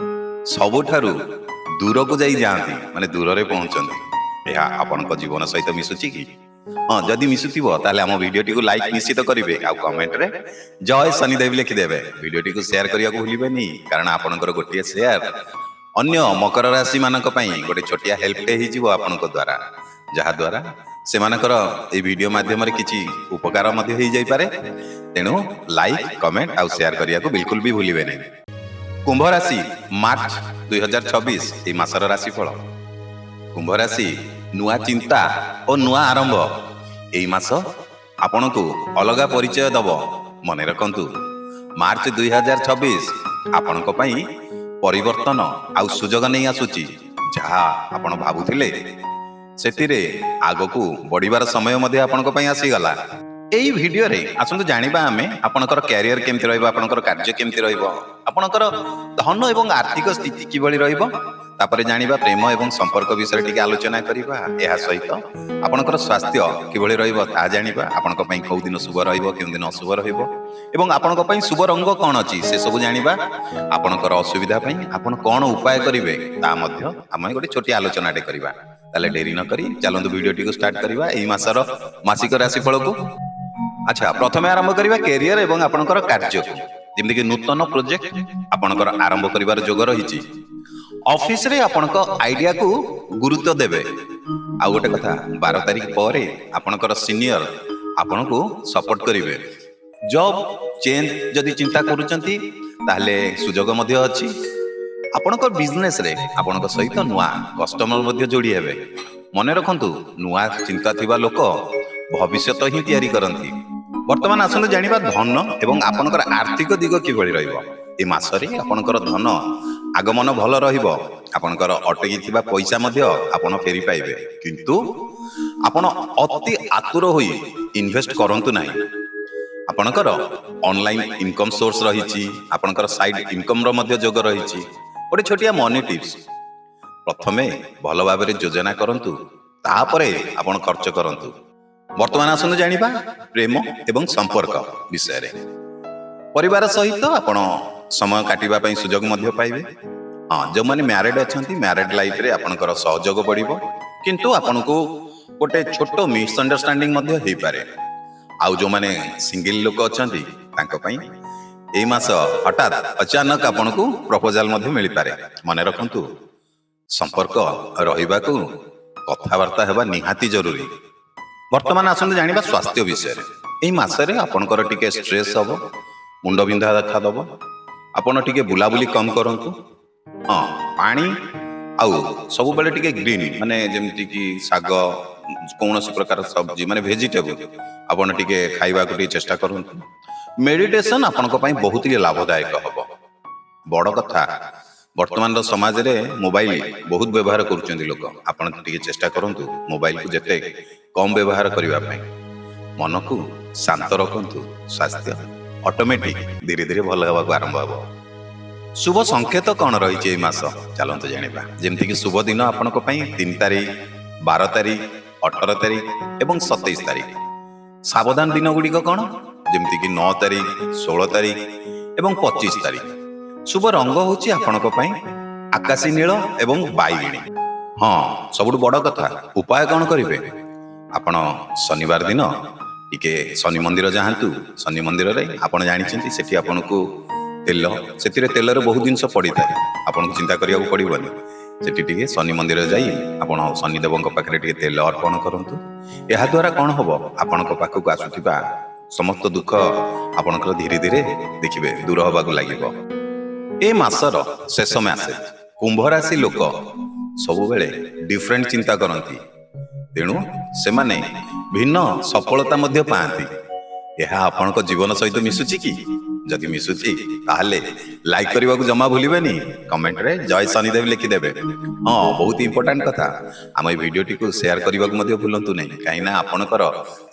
ସବୁଠାରୁ ଦୂରକୁ ଯାଇ ଯାଆନ୍ତି, ମାନେ ଦୂରରେ ପହଞ୍ଚନ୍ତି। ଏହା ଆପଣଙ୍କ ଜୀବନ ସହିତ ମିଶୁଛି କି? ହଁ, ଯଦି ମିଶୁଥିବ ତାହେଲେ ଆମ ଭିଡ଼ିଓଟିକୁ ଲାଇକ୍ ନିଶ୍ଚିତ କରିବେ ଆଉ କମେଣ୍ଟରେ ଜୟ ଶନିଦେବ ଲେଖିଦେବେ। ଭିଡ଼ିଓଟିକୁ ସେୟାର କରିବାକୁ ଭୁଲିବେନି, କାରଣ ଆପଣଙ୍କର ଗୋଟିଏ ସେୟାର ଅନ୍ୟ ମକର ରାଶି ମାନଙ୍କ ପାଇଁ ଗୋଟେ ଛୋଟିଆ ହେଲ୍ପଟେ ହେଇଯିବ ଆପଣଙ୍କ ଦ୍ୱାରା, ଯାହାଦ୍ୱାରା ସେମାନଙ୍କର এই ଭିଡ଼ିଓ ମାଧ୍ୟମରେ କିଛି ଉପକାର ମଧ୍ୟ ହେଇଯାଇପାରେ। ତେଣୁ ଲାଇକ୍ କମେଣ୍ଟ ଆଉ ସେୟାର କରିବାକୁ ବିଲକୁଲ ବି ଭୁଲିବେ ନାହିଁ। କୁମ୍ଭ ରାଶି, ମାର୍ଚ୍ଚ 2024 এই ମାସର ରାଶିଫଳ। କୁମ୍ଭ ରାଶି, ନୂଆ ଚିନ୍ତା ଓ ନୂଆ ଆରମ୍ଭ। এই ମାସ ଆପଣଙ୍କୁ ଅଲଗା ପରିଚୟ ଦେବ। ମନେ ରଖନ୍ତୁ, ମାର୍ଚ୍ଚ 2026 ଆପଣଙ୍କ ପାଇଁ ପରିବର୍ତ୍ତନ ଆଉ ସୁଯୋଗ ନେଇ ଆସୁଛି। ଯାହା ଆପଣ ଭାବୁଥିଲେ ସେଥିରେ ଆଗକୁ ବଢ଼ିବାର ସମୟ ମଧ୍ୟ ଆପଣଙ୍କ ପାଇଁ ଆସିଗଲା। এই ଭିଡ଼ିଓରେ ଆସନ୍ତୁ ଜାଣିବା ଆମେ ଆପଣଙ୍କର କ୍ୟାରିୟର କେମିତି ରହିବ, ଆପଣଙ୍କର କାର୍ଯ୍ୟ କେମିତି ରହିବ, ଆପଣଙ୍କର ଧନ ଏବଂ ଆର୍ଥିକ ସ୍ଥିତି କିଭଳି ରହିବ। ତାପରେ ଜାଣିବା ପ୍ରେମ ଏବଂ ସମ୍ପର୍କ ବିଷୟରେ ଟିକେ ଆଲୋଚନା କରିବା। ଏହା ସହିତ ଆପଣଙ୍କର ସ୍ୱାସ୍ଥ୍ୟ କିଭଳି ରହିବ ତାହା ଜାଣିବା। ଆପଣଙ୍କ ପାଇଁ କେଉଁ ଦିନ ଶୁଭ ରହିବ, କେଉଁ ଦିନ ଅଶୁଭ ରହିବ ଏବଂ ଆପଣଙ୍କ ପାଇଁ ଶୁଭ ରଙ୍ଗ କ'ଣ ଅଛି ସେସବୁ ଜାଣିବା। ଆପଣଙ୍କର ଅସୁବିଧା ପାଇଁ ଆପଣ କ'ଣ ଉପାୟ କରିବେ ତାହା ମଧ୍ୟ ଆମେ ଗୋଟେ ଛୋଟିଆ ଆଲୋଚନାଟେ କରିବା। ତାହେଲେ ଡେରି ନ କରି ଚାଲନ୍ତୁ ଭିଡ଼ିଓଟିକୁ ଷ୍ଟାର୍ଟ କରିବା ଏହି ମାସର ମାସିକ ରାଶିଫଳକୁ। ଆଚ୍ଛା, ପ୍ରଥମେ ଆରମ୍ଭ କରିବା କ୍ୟାରିୟର ଏବଂ ଆପଣଙ୍କର କାର୍ଯ୍ୟକୁ। ଯେମିତିକି ନୂତନ ପ୍ରୋଜେକ୍ଟ ଆପଣଙ୍କର ଆରମ୍ଭ କରିବାର ଯୋଗ ରହିଛି। ଅଫିସରେ ଆପଣଙ୍କ ଆଇଡିଆକୁ ଗୁରୁତ୍ୱ ଦେବେ। ଆଉ ଗୋଟେ କଥା, 12 ତାରିଖ ପରେ ଆପଣଙ୍କର ସିନିୟର ଆପଣଙ୍କୁ ସପୋର୍ଟ କରିବେ। ଜବ୍ ଚେଞ୍ଜ ଯଦି ଚିନ୍ତା କରୁଛନ୍ତି ତାହେଲେ ସୁଯୋଗ ମଧ୍ୟ ଅଛି। ଆପଣଙ୍କ ବିଜନେସରେ ଆପଣଙ୍କ ସହିତ ନୂଆ କଷ୍ଟମର ମଧ୍ୟ ଯୋଡ଼ି ହେବେ। ମନେ ରଖନ୍ତୁ, ନୂଆ ଚିନ୍ତା ଥିବା ଲୋକ ଭବିଷ୍ୟତ ହିଁ ତିଆରି କରନ୍ତି। ବର୍ତ୍ତମାନ ଆସନ୍ତୁ ଜାଣିବା ଧନ ଏବଂ ଆପଣଙ୍କର ଆର୍ଥିକ ଦିଗ କିଭଳି ରହିବ। ଏ ମାସରେ ଆପଣଙ୍କର ଧନ ଆଗମନ ଭଲ ରହିବ। ଆପଣଙ୍କର ଅଟକିଥିବା ପଇସା ମଧ୍ୟ ଆପଣ ଫେରି ପାଇବେ, କିନ୍ତୁ ଆପଣ ଅତି ଆତୁର ହୋଇ ଇନଭେଷ୍ଟ କରନ୍ତୁ ନାହିଁ। ଆପଣଙ୍କର ଅନଲାଇନ୍ ଇନକମ୍ ସୋର୍ସ ରହିଛି, ଆପଣଙ୍କର ସାଇଡ୍ ଇନକମ୍ର ମଧ୍ୟ ଯୋଗ ରହିଛି। ଗୋଟେ ଛୋଟିଆ ମନି ଟିପ୍ସ, ପ୍ରଥମେ ଭଲ ଭାବରେ ଯୋଜନା କରନ୍ତୁ, ତାପରେ ଆପଣ ଖର୍ଚ୍ଚ କରନ୍ତୁ। ବର୍ତ୍ତମାନ ଆସନ୍ତୁ ଜାଣିବା ପ୍ରେମ ଏବଂ ସମ୍ପର୍କ ବିଷୟରେ। ପରିବାର ସହିତ ଆପଣ ସମୟ କାଟିବା ପାଇଁ ସୁଯୋଗ ମଧ୍ୟ ପାଇବେ। ହଁ, ଯେଉଁମାନେ ମ୍ୟାରେଡ୍ ଅଛନ୍ତି ମ୍ୟାରେଡ୍ ଲାଇଫରେ ଆପଣଙ୍କର ସହଯୋଗ ବଢ଼ିବ, କିନ୍ତୁ ଆପଣଙ୍କୁ ଗୋଟେ ଛୋଟ ମିସ୍ଅଣ୍ଡରଷ୍ଟାଣ୍ଡିଂ ମଧ୍ୟ ହେଇପାରେ। ଆଉ ଯେଉଁମାନେ ସିଙ୍ଗଲ ଲୋକ ଅଛନ୍ତି ତାଙ୍କ ପାଇଁ এই ମାସ ହଠାତ୍ ଅଚାନକ ଆପଣଙ୍କୁ ପ୍ରପୋଜାଲ ମଧ୍ୟ ମିଳିପାରେ। ମନେ ରଖନ୍ତୁ, ସମ୍ପର୍କ ରହିବାକୁ କଥାବାର୍ତ୍ତା ହେବା ନିହାତି ଜରୁରୀ। ବର୍ତ୍ତମାନ ଆସନ୍ତୁ ଜାଣିବା ସ୍ୱାସ୍ଥ୍ୟ ବିଷୟରେ। ଏହି ମାସରେ ଆପଣଙ୍କର ଟିକେ ଷ୍ଟ୍ରେସ୍ ହେବ, ମୁଣ୍ଡବିନ୍ଧା ଦେଖାଦେବ। ଆପଣ ଟିକେ ବୁଲାବୁଲି କମ୍ କରନ୍ତୁ। ହଁ, ପାଣି ଆଉ ସବୁବେଳେ ଟିକେ ଗ୍ରୀନ୍, ମାନେ ଯେମିତିକି ଶାଗ, କୌଣସି ପ୍ରକାର ସବଜି ମାନେ ଭେଜିଟେବୁଲ ଆପଣ ଟିକେ ଖାଇବାକୁ ଟିକେ ଚେଷ୍ଟା କରନ୍ତୁ। ମେଡିଟେସନ ଆପଣଙ୍କ ପାଇଁ ବହୁତ ଲାଭଦାୟକ ହେବ। ବଡ଼ କଥା, ବର୍ତ୍ତମାନର ସମାଜରେ ମୋବାଇଲ ବହୁତ ବ୍ୟବହାର କରୁଛନ୍ତି ଲୋକ। ଆପଣ ଟିକେ ଚେଷ୍ଟା କରନ୍ତୁ ମୋବାଇଲକୁ ଯେତେ କମ୍ ବ୍ୟବହାର କରିବା ପାଇଁ। ମନକୁ ଶାନ୍ତ ରଖନ୍ତୁ, ସ୍ୱାସ୍ଥ୍ୟ ଅଟୋମେଟିକ ଧୀରେ ଧୀରେ ଭଲ ହେବାକୁ ଆରମ୍ଭ ହେବ। ଶୁଭ ସଂକେତ କ'ଣ ରହିଛି ଏହି ମାସ ଚାଲନ୍ତୁ ଜାଣିବା। ଯେମିତିକି ଶୁଭ ଦିନ ଆପଣଙ୍କ ପାଇଁ 3 ତାରିଖ, 12 ତାରିଖ, 18 ତାରିଖ ଏବଂ 27 ତାରିଖ। ସାବଧାନ ଦିନ ଗୁଡ଼ିକ କ'ଣ? ଯେମିତିକି 9 ତାରିଖ, 16 ତାରିଖ ଏବଂ 25 ତାରିଖ। ଶୁଭ ରଙ୍ଗ ହେଉଛି ଆପଣଙ୍କ ପାଇଁ ଆକାଶୀ ନୀଳ ଏବଂ ବାଇଗଣୀ। ହଁ, ସବୁଠୁ ବଡ଼ କଥା, ଉପାୟ କ'ଣ କରିବେ? ଆପଣ ଶନିବାର ଦିନ ଟିକେ ଶନି ମନ୍ଦିର ଯାଆନ୍ତୁ। ଶନି ମନ୍ଦିରରେ ଆପଣ ଜାଣିଛନ୍ତି ସେଠି ଆପଣଙ୍କୁ ସେଥିରେ ତେଲରେ ବହୁତ ଜିନିଷ ପଡ଼ିଥାଏ, ଆପଣଙ୍କୁ ଚିନ୍ତା କରିବାକୁ ପଡ଼ିବନି। ସେଠି ଟିକେ ଶନି ମନ୍ଦିର ଯାଇ ଆପଣ ଶନିଦେବଙ୍କ ପାଖରେ ଟିକେ ତେଲ ଅର୍ପଣ କରନ୍ତୁ। ଏହାଦ୍ୱାରା କ'ଣ ହେବ? ଆପଣଙ୍କ ପାଖକୁ ଆସୁଥିବା ସମସ୍ତ ଦୁଃଖ ଆପଣଙ୍କର ଧୀରେ ଧୀରେ ଦେଖିବେ ଦୂର ହେବାକୁ ଲାଗିବ। ଏ ମାସର ଶେଷ ମ୍ୟାସେଜ, କୁମ୍ଭ ରାଶି ଲୋକ ସବୁବେଳେ ଡିଫରେଣ୍ଟ ଚିନ୍ତା କରନ୍ତି, ତେଣୁ ସେମାନେ ଭିନ୍ନ ସଫଳତା ମଧ୍ୟ ପାଆନ୍ତି। ଏହା ଆପଣଙ୍କ ଜୀବନ ସହିତ ମିଶୁଛି କି? ଯଦି ମିଶୁଛି ତାହେଲେ ଲାଇକ୍ କରିବାକୁ ଜମା ଭୁଲିବେନି। କମେଣ୍ଟରେ ଜୟ ଶନିଦେବ ଲେଖିଦେବେ। ହଁ, ବହୁତ ଇମ୍ପୋର୍ଟାଣ୍ଟ କଥା। ଆମ এই ଭିଡ଼ିଓଟିକୁ ସେୟାର କରିବାକୁ ମଧ୍ୟ ଭୁଲନ୍ତୁ ନାହିଁ, କାହିଁକିନା ଆପଣଙ୍କର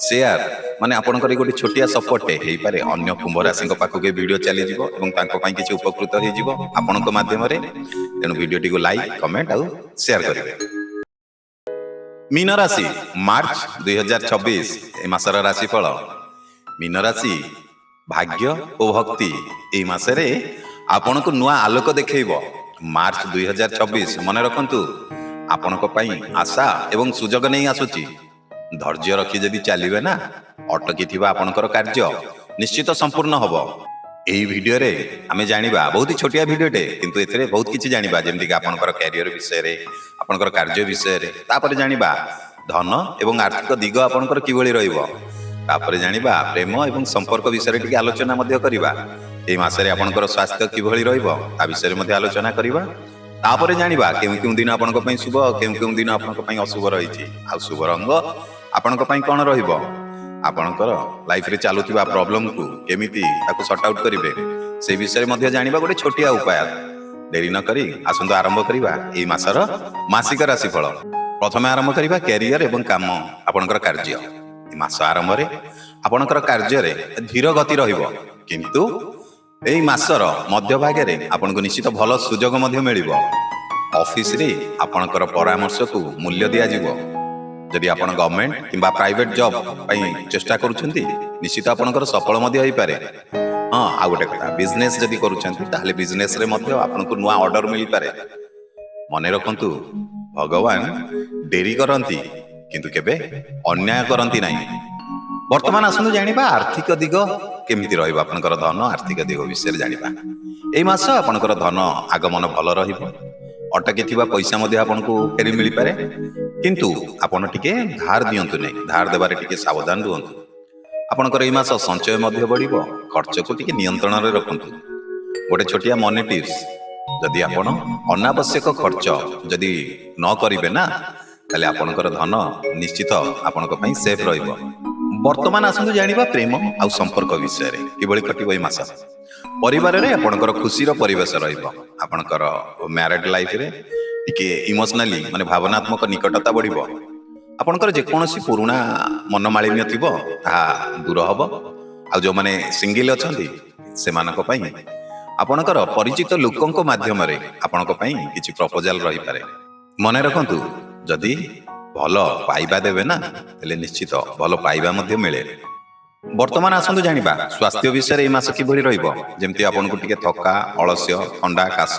ସେୟାର ମାନେ ଆପଣଙ୍କର ଗୋଟେ ଛୋଟିଆ ସପୋର୍ଟଟେ ହେଇପାରେ ଅନ୍ୟ କୁମ୍ଭ ରାଶିଙ୍କ ପାଖକୁ ଏ ଭିଡ଼ିଓ ଚାଲିଯିବ ଏବଂ ତାଙ୍କ ପାଇଁ କିଛି ଉପକୃତ ହେଇଯିବ ଆପଣଙ୍କ ମାଧ୍ୟମରେ। ତେଣୁ ଭିଡ଼ିଓଟିକୁ ଲାଇକ୍, କମେଣ୍ଟ ଆଉ ସେୟାର କରିବେ। ମୀନ ରାଶି, ମାର୍ଚ୍ଚ 2024 ଏ ମାସର ରାଶିଫଳ। ମୀନ ରାଶି, ଭାଗ୍ୟ ଓ ଭକ୍ତି ଏହି ମାସରେ ଆପଣଙ୍କୁ ନୂଆ ଆଲୋକ ଦେଖେଇବ। ମାର୍ଚ୍ଚ 2024 ମନେ ରଖନ୍ତୁ, ଆପଣଙ୍କ ପାଇଁ ଆଶା ଏବଂ ସୁଯୋଗ ନେଇ ଆସୁଛି। ଧୈର୍ଯ୍ୟ ରଖି ଯଦି ଚାଲିବେ ନା, ଅଟକିଥିବା ଆପଣଙ୍କର କାର୍ଯ୍ୟ ନିଶ୍ଚିତ ସମ୍ପୂର୍ଣ୍ଣ ହେବ। ଏହି ଭିଡ଼ିଓରେ ଆମେ ଜାଣିବା, ବହୁତ ଛୋଟିଆ ଭିଡ଼ିଓଟେ କିନ୍ତୁ ଏଥିରେ ବହୁତ କିଛି ଜାଣିବା, ଯେମିତିକି ଆପଣଙ୍କର କ୍ୟାରିୟର ବିଷୟରେ, ଆପଣଙ୍କର କାର୍ଯ୍ୟ ବିଷୟରେ। ତାପରେ ଜାଣିବା ଧନ ଏବଂ ଆର୍ଥିକ ଦିଗ ଆପଣଙ୍କର କିଭଳି ରହିବ। ତାପରେ ଜାଣିବା ପ୍ରେମ ଏବଂ ସମ୍ପର୍କ ବିଷୟରେ ଟିକେ ଆଲୋଚନା ମଧ୍ୟ କରିବା। ଏହି ମାସରେ ଆପଣଙ୍କର ସ୍ୱାସ୍ଥ୍ୟ କିଭଳି ରହିବ ତା ବିଷୟରେ ମଧ୍ୟ ଆଲୋଚନା କରିବା। ତାପରେ ଜାଣିବା କେଉଁ କେଉଁ ଦିନ ଆପଣଙ୍କ ପାଇଁ ଶୁଭ, କେଉଁ କେଉଁ ଦିନ ଆପଣଙ୍କ ପାଇଁ ଅଶୁଭ ରହିଛି, ଆଉ ଶୁଭ ରଙ୍ଗ ଆପଣଙ୍କ ପାଇଁ କ'ଣ ରହିବ। ଆପଣଙ୍କର ଲାଇଫରେ ଚାଲୁଥିବା ପ୍ରୋବ୍ଲେମକୁ କେମିତି ତାକୁ ସର୍ଟ ଆଉଟ୍ କରିବେ ସେ ବିଷୟରେ ମଧ୍ୟ ଜାଣିବା, ଗୋଟେ ଛୋଟିଆ ଉପାୟ। ଡେରି ନ କରି ଆସନ୍ତୁ ଆରମ୍ଭ କରିବା ଏହି ମାସର ମାସିକ ରାଶିଫଳ। ପ୍ରଥମେ ଆରମ୍ଭ କରିବା କ୍ୟାରିୟର ଏବଂ କାମ, ଆପଣଙ୍କର କାର୍ଯ୍ୟ। ଏ ମାସ ଆରମ୍ଭରେ ଆପଣଙ୍କର କାର୍ଯ୍ୟରେ ଧୀର ଗତି ରହିବ, କିନ୍ତୁ ଏହି ମାସର ମଧ୍ୟଭାଗରେ ଆପଣଙ୍କୁ ନିଶ୍ଚିତ ଭଲ ସୁଯୋଗ ମଧ୍ୟ ମିଳିବ। ଅଫିସରେ ଆପଣଙ୍କର ପରାମର୍ଶକୁ ମୂଲ୍ୟ ଦିଆଯିବ। ଯଦି ଆପଣ ଗଭର୍ଣ୍ଣମେଣ୍ଟ କିମ୍ବା ପ୍ରାଇଭେଟ ଜବ୍ ପାଇଁ ଚେଷ୍ଟା କରୁଛନ୍ତି, ନିଶ୍ଚିତ ଆପଣଙ୍କର ସଫଳ ମଧ୍ୟ ହୋଇପାରେ। ହଁ, ଆଉ ଗୋଟେ କଥା, ବିଜନେସ୍ ଯଦି କରୁଛନ୍ତି ତାହେଲେ ବିଜନେସରେ ମଧ୍ୟ ଆପଣଙ୍କୁ ନୂଆ ଅର୍ଡର ମିଳିପାରେ। ମନେ ରଖନ୍ତୁ, ଭଗବାନ ଡେରି କରନ୍ତି କିନ୍ତୁ କେବେ ଅନ୍ୟାୟ କରନ୍ତି ନାହିଁ। ବର୍ତ୍ତମାନ ଆସନ୍ତୁ ଜାଣିବା ଆର୍ଥିକ ଦିଗ କେମିତି ରହିବ। ଆପଣଙ୍କର ଧନ ଆର୍ଥିକ ଦିଗ ବିଷୟରେ ଜାଣିବା। ଏହି ମାସ ଆପଣଙ୍କର ଧନ ଆଗମନ ଭଲ ରହିବ। ଅଟକିଥିବା ପଇସା ମଧ୍ୟ ଆପଣଙ୍କୁ ଫେରି ମିଳିପାରେ, କିନ୍ତୁ ଆପଣ ଟିକେ ଧାର ଦିଅନ୍ତୁ ନାହିଁ, ଧାର ଦେବାରେ ଟିକେ ସାବଧାନ ରୁହନ୍ତୁ। ଆପଣଙ୍କର ଏହି ମାସ ସଞ୍ଚୟ ମଧ୍ୟ ବଢ଼ିବ। ଖର୍ଚ୍ଚକୁ ଟିକେ ନିୟନ୍ତ୍ରଣରେ ରଖନ୍ତୁ। ଗୋଟେ ଛୋଟିଆ ମନି ଟିପ୍ସ, ଯଦି ଆପଣ ଅନାବଶ୍ୟକ ଖର୍ଚ୍ଚ ଯଦି ନ କରିବେ ନା, ତାହେଲେ ଆପଣଙ୍କର ଧନ ନିଶ୍ଚିତ ଆପଣଙ୍କ ପାଇଁ ସେଫ୍ ରହିବ। ବର୍ତ୍ତମାନ ଆସନ୍ତୁ ଜାଣିବା ପ୍ରେମ ଆଉ ସମ୍ପର୍କ ବିଷୟରେ, କିଭଳି କଟିବ ଏହି ମାସ। ପରିବାରରେ ଆପଣଙ୍କର ଖୁସିର ପରିବେଶ ରହିବ। ଆପଣଙ୍କର ମ୍ୟାରେଡ୍ ଲାଇଫରେ ଟିକେ ଇମୋସନାଲି ମାନେ ଭାବନାତ୍ମକ ନିକଟତା ବଢ଼ିବ। ଆପଣଙ୍କର ଯେକୌଣସି ପୁରୁଣା ମନମାଳିନ୍ୟ ଥିବ ତାହା ଦୂର ହେବ। ଆଉ ଯେଉଁମାନେ ସିଙ୍ଗିଲ୍ ଅଛନ୍ତି ସେମାନଙ୍କ ପାଇଁ ଆପଣଙ୍କର ପରିଚିତ ଲୋକଙ୍କ ମାଧ୍ୟମରେ ଆପଣଙ୍କ ପାଇଁ କିଛି ପ୍ରପୋଜାଲ ରହିପାରେ। ମନେ ରଖନ୍ତୁ, ଯଦି ଭଲ ପାଇବା ଦେବେ ନା, ହେଲେ ନିଶ୍ଚିତ ଭଲ ପାଇବା ମଧ୍ୟ ମିଳେ। ବର୍ତ୍ତମାନ ଆସନ୍ତୁ ଜାଣିବା ସ୍ୱାସ୍ଥ୍ୟ ବିଷୟରେ ଏହି ମାସ କିଭଳି ରହିବ। ଯେମିତି ଆପଣଙ୍କୁ ଟିକେ ଥକା, ଅଳସ୍ୟ, ଥଣ୍ଡା, କାଶ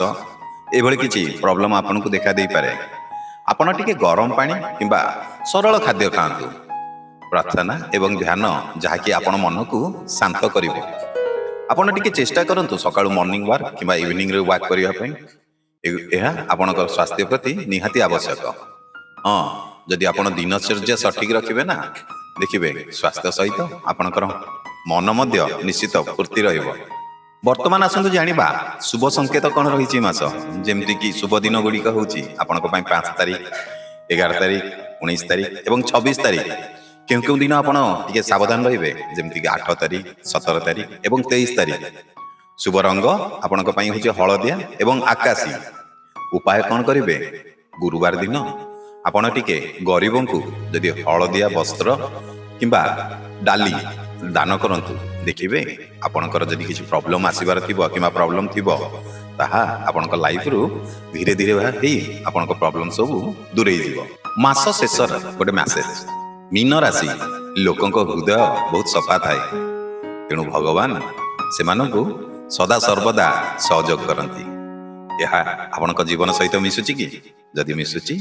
ଏଭଳି କିଛି ପ୍ରୋବ୍ଲେମ ଆପଣଙ୍କୁ ଦେଖା ଦେଇପାରେ। ଆପଣ ଟିକେ ଗରମ ପାଣି କିମ୍ବା ସରଳ ଖାଦ୍ୟ ଖାଆନ୍ତୁ। ପ୍ରାର୍ଥନା ଏବଂ ଧ୍ୟାନ ଯାହାକି ଆପଣ ମନକୁ ଶାନ୍ତ କରିବ। ଆପଣ ଟିକେ ଚେଷ୍ଟା କରନ୍ତୁ ସକାଳୁ ମର୍ଣ୍ଣିଂ ୱାକ୍ କିମ୍ବା ଇଭିନିଂରେ ୱାକ୍ କରିବା ପାଇଁ। ଏହା ଆପଣଙ୍କର ସ୍ୱାସ୍ଥ୍ୟ ପ୍ରତି ନିହାତି ଆବଶ୍ୟକ। ହଁ, ଯଦି ଆପଣ ଦିନଚର୍ଯ୍ୟା ସଠିକ୍ ରଖିବେ ନା, ଦେଖିବେ ସ୍ୱାସ୍ଥ୍ୟ ସହିତ ଆପଣଙ୍କର ମନ ମଧ୍ୟ ନିଶ୍ଚିତ ଫୁର୍ତ୍ତି ରହିବ। ବର୍ତ୍ତମାନ ଆସନ୍ତୁ ଜାଣିବା ଶୁଭ ସଂକେତ କ'ଣ ରହିଛି ମାସ। ଯେମିତିକି ଶୁଭ ଦିନ ଗୁଡ଼ିକ ହେଉଛି ଆପଣଙ୍କ ପାଇଁ 5 ତାରିଖ, 11 ତାରିଖ, 19 ତାରିଖ ଏବଂ 26 ତାରିଖ। କେଉଁ କେଉଁ ଦିନ ଆପଣ ଟିକେ ସାବଧାନ ରହିବେ, ଯେମିତିକି 8 ତାରିଖ, 17 ତାରିଖ ଏବଂ 23 ତାରିଖ। ଶୁଭ ରଙ୍ଗ ଆପଣଙ୍କ ପାଇଁ ହେଉଛି ହଳଦିଆ ଏବଂ ଆକାଶୀ। ଉପାୟ କ'ଣ କରିବେ? ଗୁରୁବାର ଦିନ ଆପଣ ଟିକେ ଗରିବଙ୍କୁ ଯଦି ହଳଦିଆ ବସ୍ତ୍ର କିମ୍ବା ଡାଲି ଦାନ କରନ୍ତୁ। ଦେଖିବେ ଆପଣଙ୍କର ଯଦି କିଛି ପ୍ରୋବ୍ଲେମ ଆସିବାର ଥିବ କିମ୍ବା ପ୍ରୋବ୍ଲେମ ଥିବ, ତାହା ଆପଣଙ୍କ ଲାଇଫରୁ ଧୀରେ ଧୀରେ ହେଇ ଆପଣଙ୍କ ପ୍ରୋବ୍ଲେମ ସବୁ ଦୂରେଇ ଯିବ। ମାସ ଶେଷରେ ଗୋଟେ ମେସେଜ, ମୀନ ରାଶି ଲୋକଙ୍କ ହୃଦୟ ବହୁତ ସଫା ଥାଏ, ତେଣୁ ଭଗବାନ ସେମାନଙ୍କୁ ସଦା ସର୍ବଦା ସହଯୋଗ କରନ୍ତି। ଏହା ଆପଣଙ୍କ ଜୀବନ ସହିତ ମିଶୁଛି କି? ଯଦି ମିଶୁଛି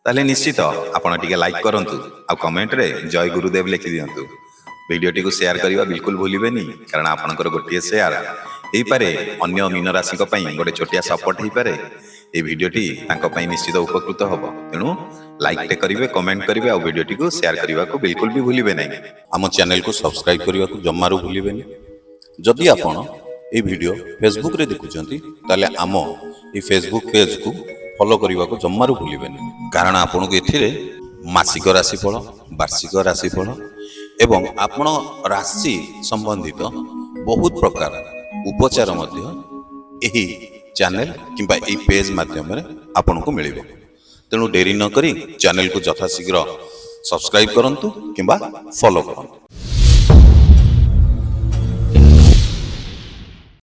ତାହେଲେ ନିଶ୍ଚିତ ଆପଣ ଟିକେ ଲାଇକ୍ କରନ୍ତୁ ଆଉ କମେଣ୍ଟରେ ଜୟ ଗୁରୁଦେବ ଲେଖି ଦିଅନ୍ତୁ। ଭିଡ଼ିଓଟିକୁ ସେୟାର କରିବା ବିଲକୁଲ ଭୁଲିବେନି, କାରଣ ଆପଣଙ୍କର ଗୋଟିଏ ସେୟାର ହେଇପାରେ ଅନ୍ୟ ମୀନ ରାଶିଙ୍କ ପାଇଁ ଗୋଟେ ଛୋଟିଆ ସପୋର୍ଟ ହେଇପାରେ। এই ভিডিওটি ତାଙ୍କ ପାଇଁ ନିଶ୍ଚିତ ଉପକୃତ ହେବ। ତେଣୁ ଲାଇକ୍ଟେ କରିବେ, କମେଣ୍ଟ କରିବେ ଆଉ ଭିଡ଼ିଓଟିକୁ ସେୟାର କରିବାକୁ ବିଲକୁଲ ବି ଭୁଲିବେ ନାହିଁ। ଆମ ଚ୍ୟାନେଲକୁ ସବସ୍କ୍ରାଇବ୍ କରିବାକୁ ଜମାରୁ ଭୁଲିବେନି। ଯଦି ଆପଣ এই ଭିଡ଼ିଓ ଫେସବୁକରେ ଦେଖୁଛନ୍ତି ତାହେଲେ ଆମ এই ଫେସବୁକ ପେଜକୁ ଫଲୋ କରିବାକୁ ଜମାରୁ ଭୁଲିବେନି, କାରଣ ଆପଣଙ୍କୁ ଏଥିରେ ମାସିକ ରାଶିଫଳ, ବାର୍ଷିକ ରାଶିଫଳ ଏବଂ ଆପଣ ରାଶି ସମ୍ବନ୍ଧିତ ବହୁତ ପ୍ରକାର ଉପଚାର ମଧ୍ୟ ଏହି ଚ୍ୟାନେଲ କିମ୍ବା ଏହି ପେଜ୍ ମାଧ୍ୟମରେ ଆପଣଙ୍କୁ ମିଳିବ। ତେଣୁ ଡେରି ନ କରି ଚ୍ୟାନେଲକୁ ଯଥାଶୀଘ୍ର ସବସ୍କ୍ରାଇବ୍ କରନ୍ତୁ କିମ୍ବା ଫଲୋ କରନ୍ତୁ।